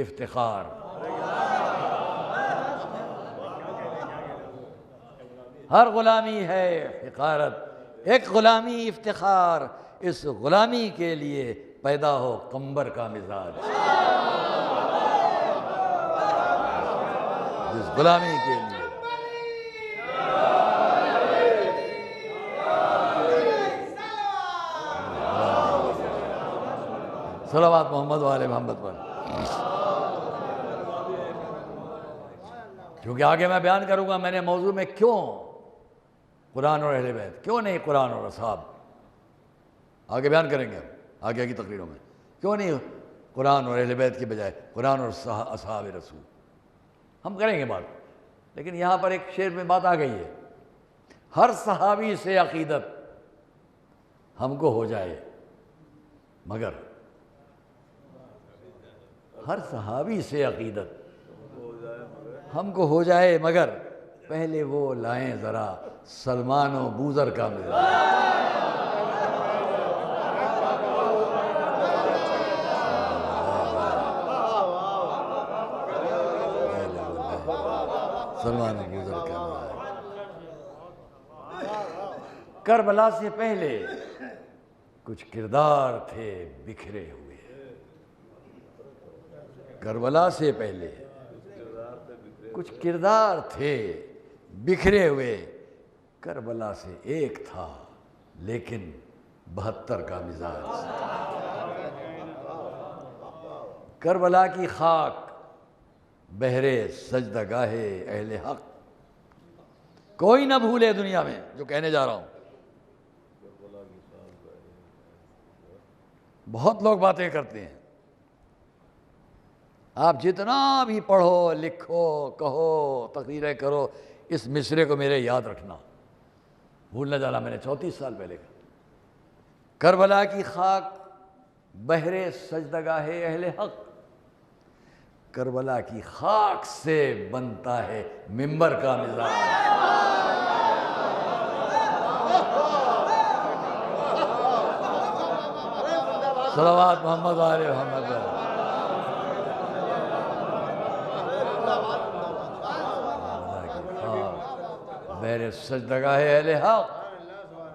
افتخار۔ ہر غلامی ہے حقارت، ایک غلامی افتخار، اس غلامی کے لیے پیدا ہو قمبر کا مزاج۔ اس غلامی کے لیے صلوات محمد و آل محمد پر۔ کیونکہ آگے میں بیان کروں گا میں نے موضوع میں کیوں قرآن اور اہل بیت، کیوں نہیں قرآن اور اصحاب، آگے بیان کریں گے آگے کی تقریروں میں، کیوں نہیں قرآن اور اہل بیت کے بجائے قرآن اور اصحاب رسول، ہم کریں گے بات۔ لیکن یہاں پر ایک شعر میں بات آ گئی ہے، ہر صحابی سے عقیدت ہم کو ہو جائے مگر، ہر صحابی سے عقیدت، ہم کو ہو جائے مگر پہلے وہ لائیں ذرا سلمان و بوذر کا مزاج۔ سلمان و بوذر کا مزاج۔ کربلا سے پہلے کچھ کردار تھے بکھرے ہوئے، کربلا سے پہلے کچھ کردار تھے بکھرے ہوئے، کربلا سے ایک تھا لیکن 72 کا مزاج۔ کربلا کی خاک بہرے سجدہ گاہ اہل حق، کوئی نہ بھولے دنیا میں جو کہنے جا رہا ہوں۔ بہت لوگ باتیں کرتے ہیں، آپ جتنا بھی پڑھو لکھو کہو تقریریں کرو، اس مصرے کو میرے یاد رکھنا، بھول نہ جانا، میں نے 34 سال پہلے کہا۔ کربلا کی خاک بہرے سجدہ گاہ اہل حق، کربلا کی خاک سے بنتا ہے منبر کا مزاج۔ صلوات محمد آل محمد۔ میرے سجدگاہ اہل حق،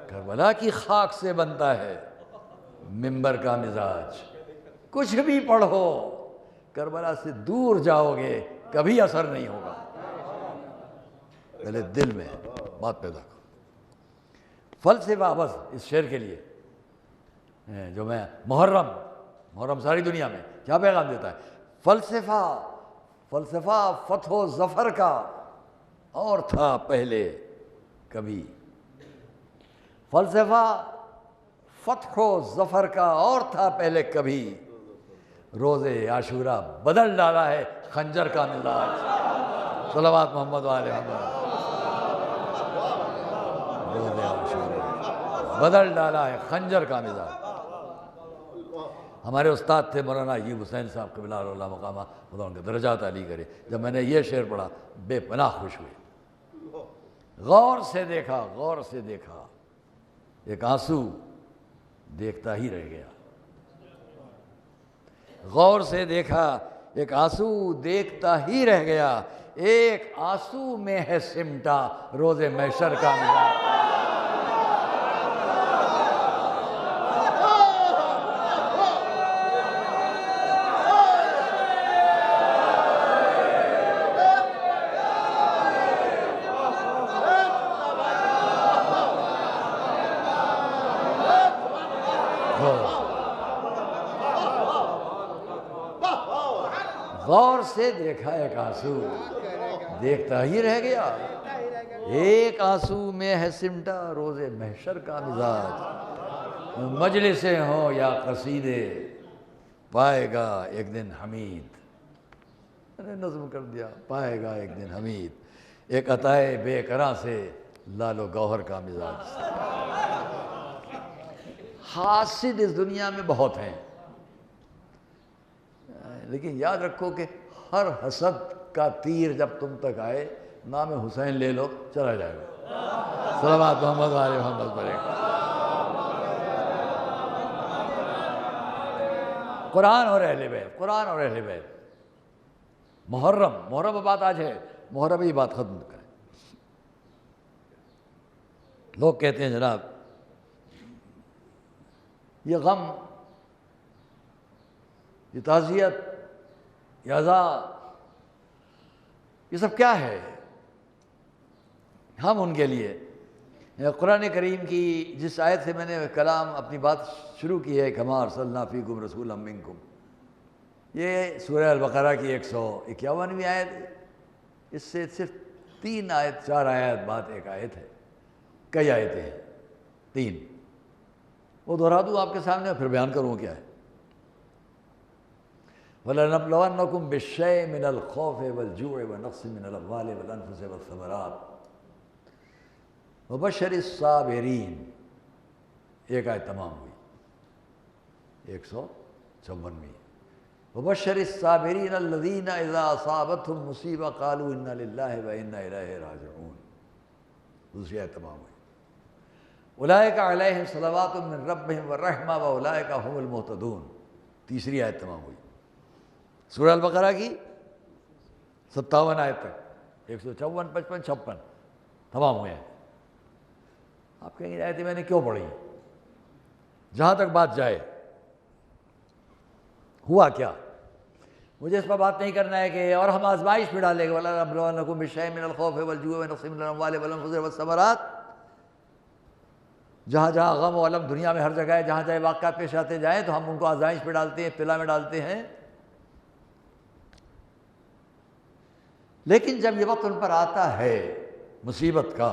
کربلا کی خاک سے بنتا ہے منبر کا مزاج۔ کچھ بھی پڑھو، کربلا سے دور جاؤ گے کبھی اثر نہیں ہوگا۔ پہلے دل میں بات پیدا کرو۔ فلسفہ بس اس شعر کے لیے جو میں محرم ساری دنیا میں کیا پیغام دیتا ہے؟ فلسفہ فتح و ظفر کا اور تھا پہلے کبھی، فلسفہ فتح و ظفر کا اور تھا پہلے کبھی، روز عاشورہ بدل ڈالا ہے خنجر کا مزاج۔ صلوات محمد علیہ محمد۔ روز عاشورہ بدل ڈالا ہے خنجر کا مزاج۔ ہمارے استاد تھے مولانا ایوب حسین صاحب قبلہ اللہ مقامہ، خدا ان کے درجات عالی کرے، جب میں نے یہ شعر پڑھا بے پناہ خوش ہوئے۔ غور سے دیکھا ایک آنسو دیکھتا ہی رہ گیا، غور سے دیکھا ایک آنسو دیکھتا ہی رہ گیا، ایک آنسو میں ہے سمٹا روز محشر کا مزاج۔ غور سے دیکھا ایک آنسو دیکھتا ہی رہ گیا، ایک آنسو میں ہے سمٹا روز محشر کا مزاج۔ مجلسیں ہوں یا قصیدے پائے گا ایک دن حمید، میں نے نظم کر دیا، پائے گا ایک دن حمید، ایک عطائے بے کراں سے لال و گوہر کا مزاج۔ حاسد اس دنیا میں بہت ہیں، لیکن یاد رکھو کہ ہر حسد کا تیر جب تم تک آئے نام حسین لے لو چلا جائے گا۔ صلوات محمد علیہ محمد پڑھیں۔ قرآن اور اہل بیت، محرم بات آج ہے، محرم ہی بات ختم کریں۔ لوگ کہتے ہیں جناب یہ غم، یہ تعزیت، یہ عزا، یہ سب کیا ہے؟ ہم ان کے لیے قرآن کریم کی جس آیت سے میں نے کلام اپنی بات شروع کی ہے، کما ارسلنا فیکم رسولا منکم، یہ سورہ البقرہ کی 151ویں آیت ہے۔ اس سے صرف 4 آیت بعد ایک آیت ہے، کئی آیتیں ہیں؟ 3، وہ دہرا دوں آپ کے سامنے پھر بیان کروں کیا ہے۔ وَلَنَبْلَوَنَّكُمْ بِالشَّيْءِ مِنَ الْخَوْفِ وَالْجُوعِ وَنَقْصٍ مِنَ الْأَمْوَالِ وَالْأَنْفُسِ وَالثَّمَرَاتِ وَبَشِّرِ الصَّابِرِينَ۔ ایک آیت تمام ہوئی 154ویں۔ وبشر الصابرین الذین اذا اصابتهم مصیبہ قالوا انا للہ و انا الیہ راجعون، دوسری آیت تمام ہوئی۔ اولئک علیہم صلوات من ربہم والرحمہ واولئک هم المہتدون، تیسری آیت تمام ہوئی۔ سورہ البقرہ کی 57 آیت تک 154 55 56 تمام ہوئے ہیں۔ آپ کہیں گے آیتیں میں نے کیوں پڑھی؟ جہاں تک بات جائے ہوا کیا، مجھے اس پر بات نہیں کرنا ہے کہ اور ہم آزمائش میں ڈالیں گے وَلَنَبْلُوَنَّكُم بِشَيْءٍ مِّنَ الْخَوْفِ وَالْجُوعِ وَنَقْصٍ مِّنَ الْأَمْوَالِ وَالْأَنفُسِ وَالثَّمَرَاتِ، جہاں جہاں غم و الم دنیا میں ہر جگہ ہے، جہاں جہاں واقعات پیش آتے جائیں تو ہم ان کو آزمائش میں ڈالتے ہیں، ابتلا میں ڈالتے ہیں۔ لیکن جب یہ وقت ان پر آتا ہے مصیبت کا،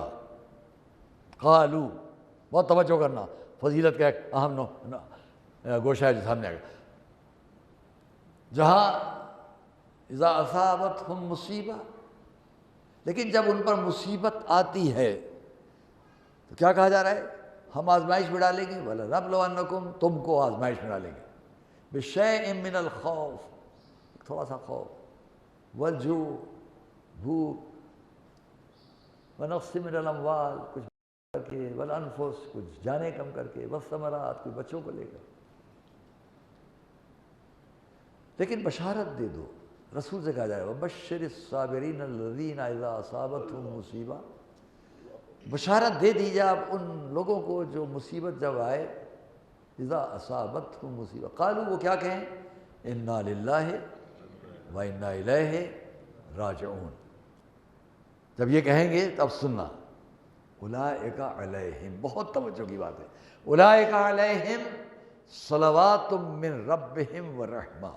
قالو، بہت توجہ کرنا، فضیلت کا ایک اہم گوشہ ہے جو سامنے آئے گا، جہاں اذا اصابتہم مصیبہ، لیکن جب ان پر مصیبت آتی ہے تو کیا کہا جا رہا ہے؟ ہم آزمائش میں ڈالیں گے، وَلَنَبْلُوَنَّكُم، تم کو آزمائش میں ڈالیں گے، بِشَيْءٍ مِّنَ الْخَوْفِ، تھوڑا سا خوف، وَالْجُوعِ، بھوک، وَنَقْصٍ مِّنَ الْأَمْوَالِ، کچھ کر کے، وَالْأَنفُسِ، کچھ جانیں کم کر کے، وَالثَّمَرَاتِ، کچھ بچوں کو لے کر۔ لیکن بشارت دے دو، رسول سے کہا جائے گا وَبَشِّرِ الصَّابِرِينَ الَّذِينَ إِذَا أَصَابَتْهُم مُّصِیبَہ، بشارت دے دیجیے آپ ان لوگوں کو جو مصیبت جب آئے، اذا اصابتہم مصیبہ، قالوا، وہ کیا کہیں؟ انا للہ و انا الیہ راجعون۔ جب یہ کہیں گے تب سننا، اولئک علیہم، بہت توجہ کی بات ہے، اولئک علیہم صلوات من ربہم ورحمہ،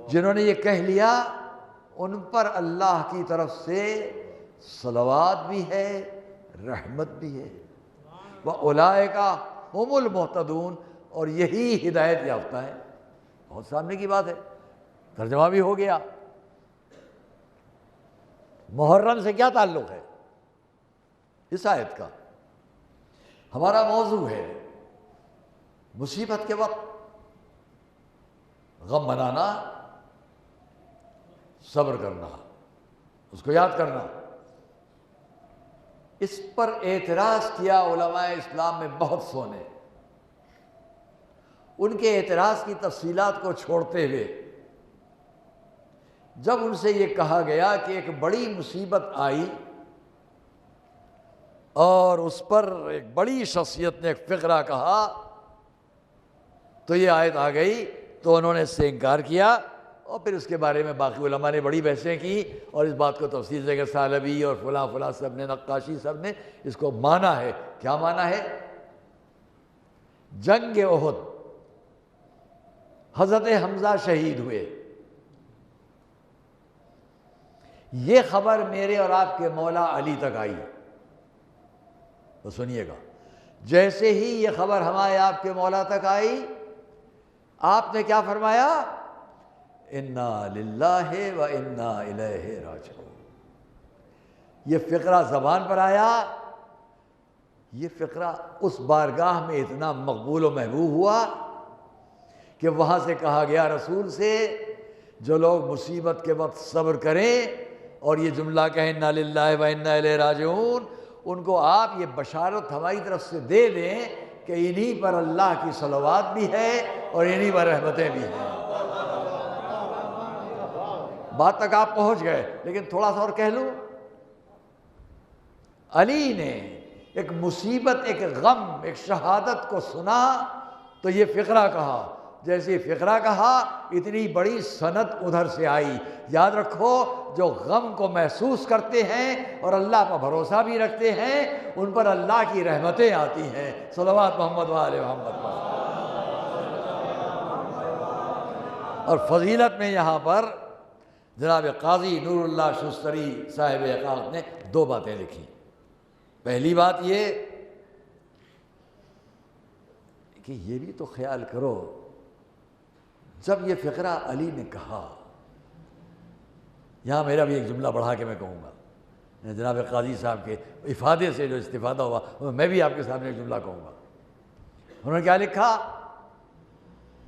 جنہوں نے یہ کہہ لیا ان پر اللہ کی طرف سے صلوات بھی ہے، رحمت بھی ہے، وَأُولَئِكَ هُمُ الْمُهْتَدُونَ، اور یہی ہدایت یافتہ ہے۔ بہت سامنے کی بات ہے، ترجمہ بھی ہو گیا۔ محرم سے کیا تعلق ہے اس آیت کا؟ ہمارا موضوع ہے مصیبت کے وقت غم منانا، صبر کرنا، اس کو یاد کرنا۔ اس پر اعتراض کیا علماء اسلام میں بہت سو نے، ان کے اعتراض کی تفصیلات کو چھوڑتے ہوئے جب ان سے یہ کہا گیا کہ ایک بڑی مصیبت آئی اور اس پر ایک بڑی شخصیت نے ایک فقرہ کہا تو یہ آیت آ گئی، تو انہوں نے اس سے انکار کیا، اور پھر اس کے بارے میں باقی علماء نے بڑی بحثیں کی اور اس بات کو تفصیل سے کہ ثعلبی اور فلاں فلاں سب نے، نقاشی سب نے اس کو مانا ہے۔ کیا مانا ہے؟ جنگ احد، حضرت حمزہ شہید ہوئے، یہ خبر میرے اور آپ کے مولا علی تک آئی، تو سنیے گا، جیسے ہی یہ خبر ہمارے آپ کے مولا تک آئی، آپ نے کیا فرمایا؟ انا للہ و انا الیہ راجعون۔ یہ فقرہ زبان پر آیا، یہ فقرہ اس بارگاہ میں اتنا مقبول و محبوب ہوا کہ وہاں سے کہا گیا رسول سے، جو لوگ مصیبت کے وقت صبر کریں اور یہ جملہ کہیں انا للہ و انا الیہ راجعون، ان کو آپ یہ بشارت ہماری طرف سے دے دیں کہ انہی پر اللہ کی صلوات بھی ہے اور انہی پر رحمتیں بھی ہیں۔ بات تک آپ پہنچ گئے، لیکن تھوڑا سا اور کہہ لوں، علی نے ایک مصیبت، ایک غم، ایک شہادت کو سنا تو یہ فقرہ کہا، جیسے فقرہ کہا اتنی بڑی سند ادھر سے آئی۔ یاد رکھو، جو غم کو محسوس کرتے ہیں اور اللہ پر بھروسہ بھی رکھتے ہیں ان پر اللہ کی رحمتیں آتی ہیں۔ صلوات محمد و آل محمد۔ اور فضیلت میں یہاں پر جناب قاضی نور اللہ شستری صاحب اقاق نے دو باتیں لکھی۔ پہلی بات یہ کہ یہ بھی تو خیال کرو، جب یہ فقرہ علی نے کہا، یہاں میرا بھی ایک جملہ بڑھا کے میں کہوں گا، جناب قاضی صاحب کے افادے سے جو استفادہ ہوا میں بھی آپ کے سامنے ایک جملہ کہوں گا۔ انہوں نے کیا لکھا؟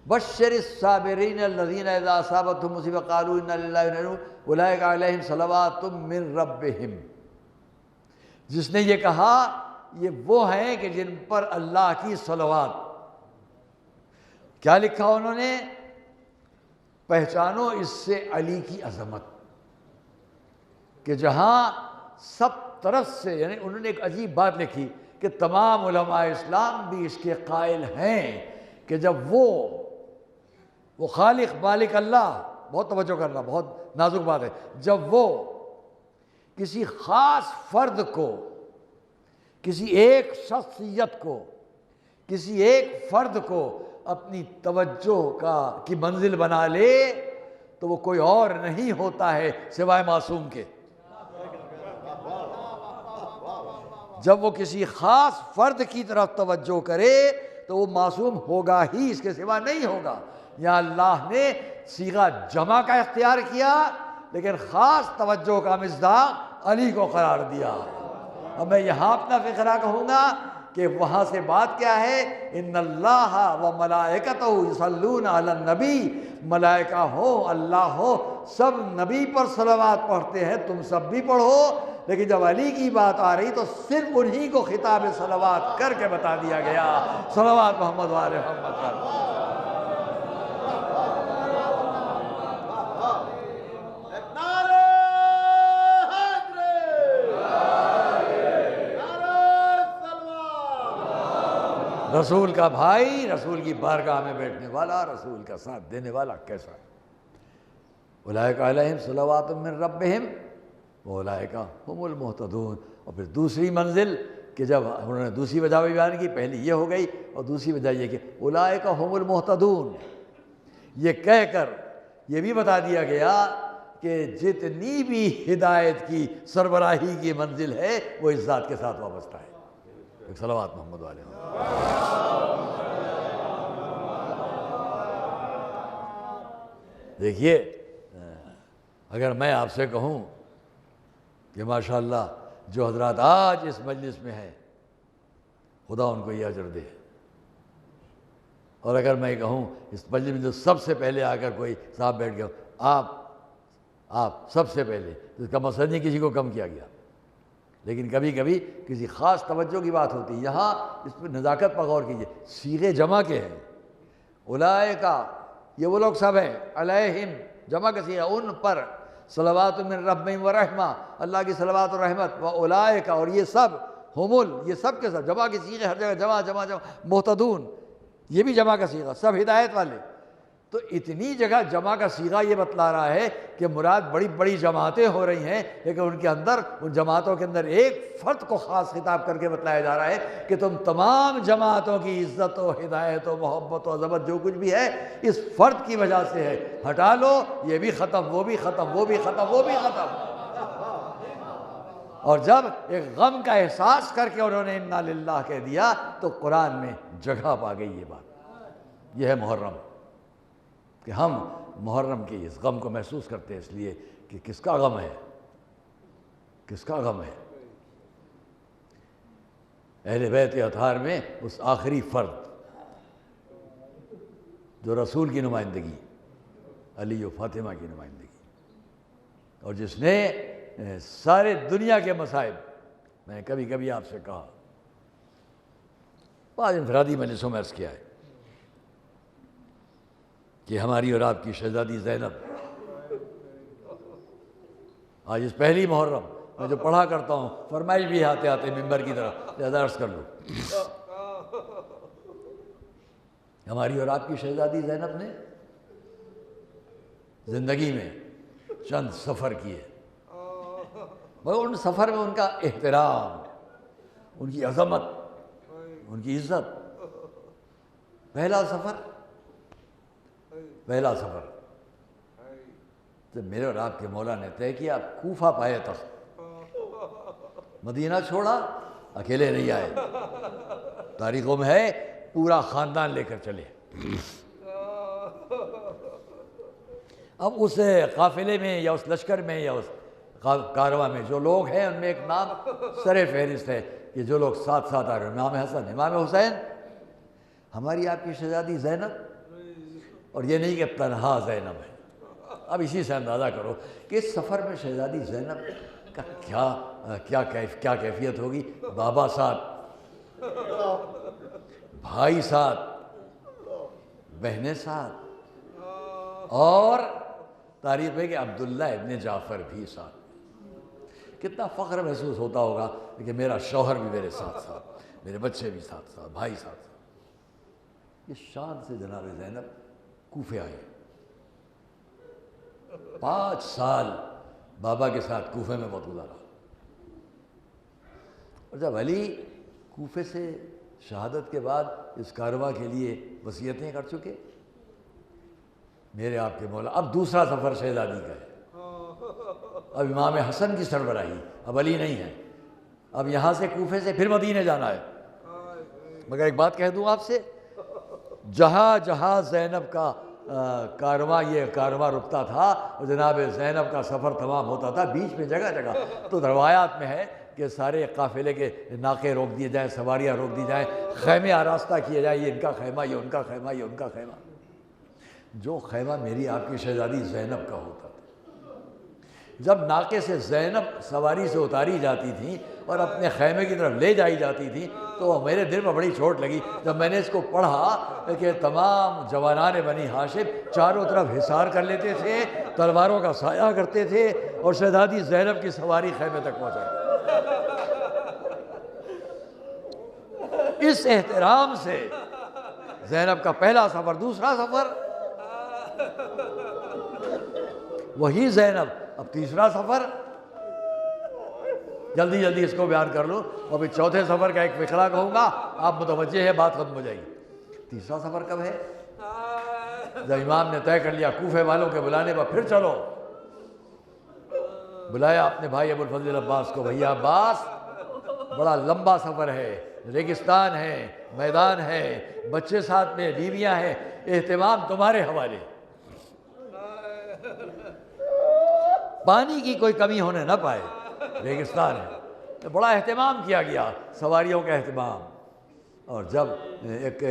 بشر الصابرین الذین اذا اصابتهم مصیبۃ قالوا انا للہ و انا الیہ راجعون اولئک علیہم صلوات من ربہم. جس نے یہ کہا یہ وہ ہیں کہ جن پر اللہ کی صلوات. کیا لکھا انہوں نے؟ پہچانو اس سے علی کی عظمت، کہ جہاں سب طرف سے، یعنی انہوں نے ایک عجیب بات لکھی کہ تمام علماء اسلام بھی اس کے قائل ہیں کہ جب وہ خالق مالک اللہ، بہت توجہ کرنا، بہت نازک بات ہے، جب وہ کسی خاص فرد کو، کسی ایک شخصیت کو، کسی ایک فرد کو اپنی توجہ کی منزل بنا لے تو وہ کوئی اور نہیں ہوتا ہے سوائے معصوم کے. جب وہ کسی خاص فرد کی طرف توجہ کرے تو وہ معصوم ہوگا ہی، اس کے سوا نہیں ہوگا. یہاں اللہ نے صیغہ جمع کا اختیار کیا لیکن خاص توجہ کا مصداق علی کو قرار دیا. اب میں یہاں اپنا فقرہ کہوں گا کہ وہاں سے بات کیا ہے؟ ان اللہ و ملائکتہ یصلون علی النبی، ملائکہ ہو اللہ ہو سب نبی پر صلوات پڑھتے ہیں، تم سب بھی پڑھو. لیکن جب علی کی بات آ رہی تو صرف انہی کو خطاب صلوات کر کے بتا دیا گیا، صلوات محمد و آل محمد پر. رسول کا بھائی، رسول کی بارگاہ میں بیٹھنے والا، رسول کا ساتھ دینے والا کیسا ہے؟ اولئک علیہم صلوات من ربہم واولئک هم المہتدون. اور پھر دوسری منزل کہ جب انہوں نے دوسری وجہ بھی بیان کی، پہلی یہ ہو گئی اور دوسری وجہ یہ کہ اولئک هم المہتدون، یہ کہہ کر یہ بھی بتا دیا گیا کہ جتنی بھی ہدایت کی سربراہی کی منزل ہے وہ اس ذات کے ساتھ وابستہ ہے. صلوات محمد علیہ. دیکھیے، اگر میں آپ سے کہوں کہ ماشاءاللہ جو حضرات آج اس مجلس میں ہیں خدا ان کو یہ اجر دے، اور اگر میں کہوں اس مجلس میں جو سب سے پہلے آ کر کوئی صاحب بیٹھ گیا، آپ سب سے پہلے، تو اس کا مقصد نہیں کسی کو کم کیا گیا، لیکن کبھی کبھی کسی خاص توجہ کی بات ہوتی ہے. یہاں اس پر نزاکت پر غور کیجئے، صیغے جمع کے ہیں. اولئک یہ وہ لوگ سب ہیں، علیہم جمع کا صیغہ، ان پر صلوات من ربہم ورحمہ، اللہ کی صلوات و رحمت، و اولئک اور یہ سب، یہ سب کے سب جمع کی صیغے، ہر جگہ جمع، مہتدون یہ بھی جمع کا صیغہ، سب ہدایت والے. تو اتنی جگہ جمع کا صیغہ یہ بتلا رہا ہے کہ مراد بڑی بڑی جماعتیں ہو رہی ہیں، لیکن ان کے اندر، ان جماعتوں کے اندر ایک فرد کو خاص خطاب کر کے بتلایا جا رہا ہے کہ تم تمام جماعتوں کی عزت و ہدایت و محبت و عظمت جو کچھ بھی ہے اس فرد کی وجہ سے ہے. ہٹا لو یہ بھی ختم، وہ بھی ختم، وہ بھی ختم، وہ بھی ختم. اور جب ایک غم کا احساس کر کے انہوں نے انا للہ کہہ دیا تو قرآن میں جگہ پا گئی یہ بات. یہ ہے محرم، کہ ہم محرم کے اس غم کو محسوس کرتے ہیں، اس لیے کہ کس کا غم ہے، کس کا غم ہے؟ اہل بیت اطہار میں اس آخری فرد جو رسول کی نمائندگی، علی و فاطمہ کی نمائندگی، اور جس نے سارے دنیا کے مصائب، میں نے کبھی کبھی آپ سے کہا، بعض انفرادی مجلسوں میں عرض کیا ہے کہ ہماری اور آپ کی شہزادی زینب آج اس پہلی محرم میں جو پڑھا کرتا ہوں، فرمائش بھی آتے آتے ممبر کی طرف لہذا عرض کر لو، ہماری اور آپ کی شہزادی زینب نے زندگی میں چند سفر کیے، مگر ان سفر میں ان کا احترام، ان کی عظمت، ان کی عزت. پہلا سفر جب میرے اور آپ کے مولا نے طے کیا کوفہ پائے تخت، مدینہ چھوڑا، اکیلے نہیں آئے، تاریخوں میں ہے پورا خاندان لے کر چلے. اب اس قافلے میں یا اس لشکر میں یا اس کارواں میں جو لوگ ہیں ان میں ایک نام سر فہرست ہے کہ جو لوگ ساتھ ساتھ آ رہے ہیں، امام حسن، امام حسین، ہماری آپ کی شہزادی زینب، اور یہ نہیں کہ تنہا زینب ہے۔ اب اسی سے اندازہ کرو کہ اس سفر میں شہزادی زینب کا کیا کیفیت ہوگی۔ بابا ساتھ، بھائی ساتھ، بہنیں ساتھ، اور تعریف ہے کہ عبداللہ ابن جعفر بھی ساتھ۔ کتنا فخر محسوس ہوتا ہوگا کہ میرا شوہر بھی میرے ساتھ ساتھ، میرے بچے بھی ساتھ ساتھ، بھائی ساتھ ساتھ۔ اس شان سے جناب زینب کوفے آئے، 5 سال بابا کے ساتھ کوفے میں وقت گزارا، اور جب علی کوفے سے شہادت کے بعد اس کارواں کے لیے وصیتیں کر چکے، میرے آپ کے مولا اب دوسرا سفر شہزادی کا ہے۔ اب امام حسن کی سربراہی، اب علی نہیں ہے، اب یہاں سے کوفے سے پھر مدینے جانا ہے۔ مگر ایک بات کہہ دوں آپ سے، جہاں جہاں زینب کا یہ کارواں رکتا تھا اور جناب زینب کا سفر تمام ہوتا تھا، بیچ میں جگہ جگہ تو روایات میں ہے کہ سارے قافلے کے ناکے روک دیے جائیں، سواریاں روک دی جائیں، خیمے آراستہ کیے جائیں، یہ ان کا خیمہ، یہ ان کا خیمہ، یہ ان کا خیمہ۔ جو خیمہ میری آپ کی شہزادی زینب کا ہوتا تھا، جب ناکے سے زینب سواری سے اتاری جاتی تھی اور اپنے خیمے کی طرف لے جائی جاتی تھی تو میرے دل میں بڑی چوٹ لگی جب میں نے اس کو پڑھا کہ تمام جوانان بنی ہاشم چاروں طرف حصار کر لیتے تھے، تلواروں کا سایہ کرتے تھے، اور شہزادی زینب کی سواری خیمے تک پہنچا۔ اس احترام سے زینب کا پہلا سفر، دوسرا سفر، وہی زینب اب تیسرا سفر، جلدی جلدی اس کو بیان کر لوں، اور پھر چوتھے سفر کا ایک فقرہ کہوں گا، آپ متوجہ ہے، بات ختم ہو جائے گی۔ تیسرا سفر کب ہے؟ جب امام نے طے کر لیا کوفے والوں کے بلانے پر پھر چلو، بلایا اپنے بھائی ابو الفضل عباس کو، بھیا عباس بڑا لمبا سفر ہے، ریگستان ہے، میدان ہے، بچے ساتھ میں، بیویاں ہیں، اہتمام تمہارے حوالے، پانی کی کوئی کمی ہونے نہ پائے، ریگستان ہے۔ بڑا اہتمام کیا گیا، سواریوں کا اہتمام۔ اور جب ایک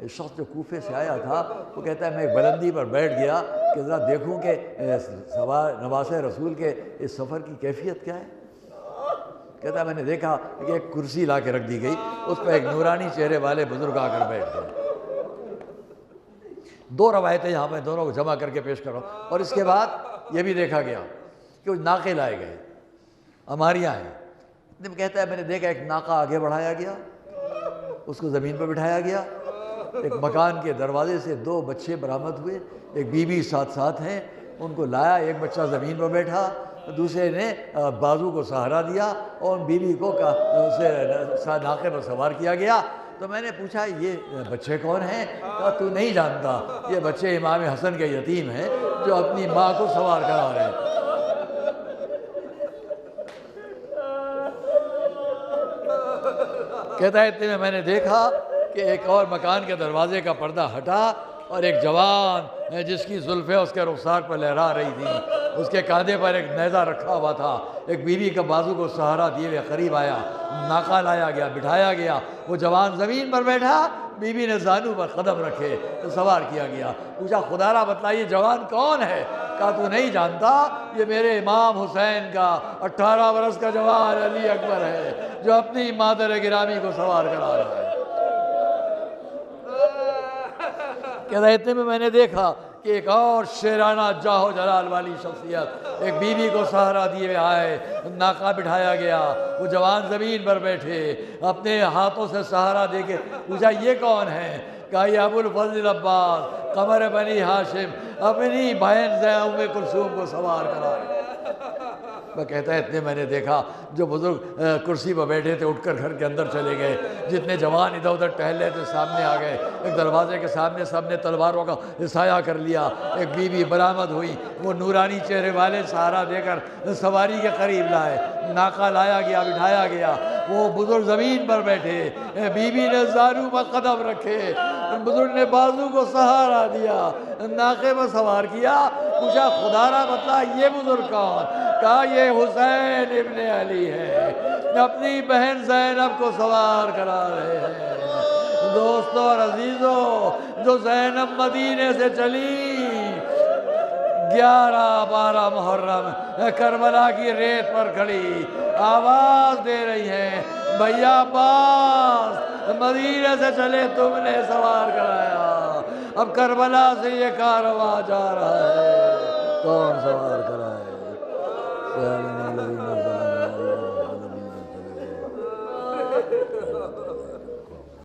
شخص جو کوفے سے آیا تھا وہ کہتا ہے میں ایک بلندی پر بیٹھ گیا کہ ذرا دیکھوں کہ نواس رسول کے اس سفر کی کیفیت کیا ہے۔ کہتا ہے میں نے دیکھا کہ ایک کرسی لا کے رکھ دی گئی، اس پہ ایک نورانی چہرے والے بزرگ آ کر بیٹھ گئے۔ 2 روایتیں یہاں میں دونوں کو جمع کر کے پیش کر رہا ہوں۔ اور اس کے بعد یہ بھی دیکھا گیا کہ وہ ناکے لائے گئے، اماریاں ہیں۔ کہتا ہے میں نے دیکھا ایک ناکا آگے بڑھایا گیا، اس کو زمین پر بٹھایا گیا، ایک مکان کے دروازے سے 2 بچے برآمد ہوئے، ایک بیوی ساتھ ساتھ ہیں، ان کو لایا، ایک بچہ زمین پر بیٹھا، دوسرے نے بازو کو سہارا دیا اور بیوی کو ناکے پر سوار کیا گیا۔ تو میں نے پوچھا یہ بچے کون ہیں؟ کہا تو نہیں جانتا، یہ بچے امام حسن کے یتیم ہیں جو اپنی ماں کو سوار کرا رہے ہیں۔ کہتا ہے اتنے میں نے دیکھا کہ ایک اور مکان کے دروازے کا پردہ ہٹا اور ایک جوان جس کی زلفیں اس کے رخسار پر لہرا رہی تھی، اس کے کاندھے پر ایک نیزہ رکھا ہوا تھا، ایک بیوی کا بازو کو سہارا دیے ہوئے قریب آیا، ناکا لایا گیا، بٹھایا گیا، وہ جوان زمین پر بیٹھا، بیوی نے زانو پر قدم رکھے تو سوار کیا گیا۔ پوچھا خدا را بتلائیے جوان کون ہے؟ کہا تو نہیں جانتا، یہ میرے امام حسین کا 18 برس کا جوان علی اکبر ہے جو اپنی مادر گرامی کو سوار کرا رہا ہے۔ کہتا ہے اتنے میں نے دیکھا کہ ایک اور شیرانہ جاہ و جلال والی شخصیت ایک بیوی کو سہارا دیے ہوئے آئے، ناکا بٹھایا گیا، وہ جوان زمین پر بیٹھے، اپنے ہاتھوں سے سہارا دے کے پوچھا یہ کون ہے؟ کہا یہ ابو الفضل عباس قمر بنی ہاشم اپنی بہن ام کلثوم کو سوار کرا رہے۔ وہ کہتا ہے اتنے میں نے دیکھا جو بزرگ کرسی پر بیٹھے تھے اٹھ کر گھر کے اندر چلے گئے، جتنے جوان ادھر ادھر ٹہل رہے تھے سامنے آ گئے، ایک دروازے کے سامنے سب نے تلواروں کا سایہ کر لیا، ایک بیوی برآمد ہوئی، وہ نورانی چہرے والے سہارا دے کر سواری کے قریب لائے، ناکا لایا گیا، بٹھایا گیا، وہ بزرگ زمین پر بیٹھے، بیوی نے زانو پر قدم رکھے، بزرگ نے بازو کو سہارا دیا، ناکے پر سوار کیا۔ پوچھا خدا را بتلا یہ بزرگ کون؟ کہا یہ حسین ابن علی ہے، اپنی بہن زینب کو سوار کرا رہے ہیں۔ دوستوں اور عزیزوں، جو زینب مدینے سے چلی 11-12 محرم کربلا کی ریت پر کھڑی آواز دے رہی ہے، بھیا عباس مدینے سے چلے تم نے سوار کرایا، اب کربلا سے یہ کارواں جا رہا ہے، کون سوار کرائے؟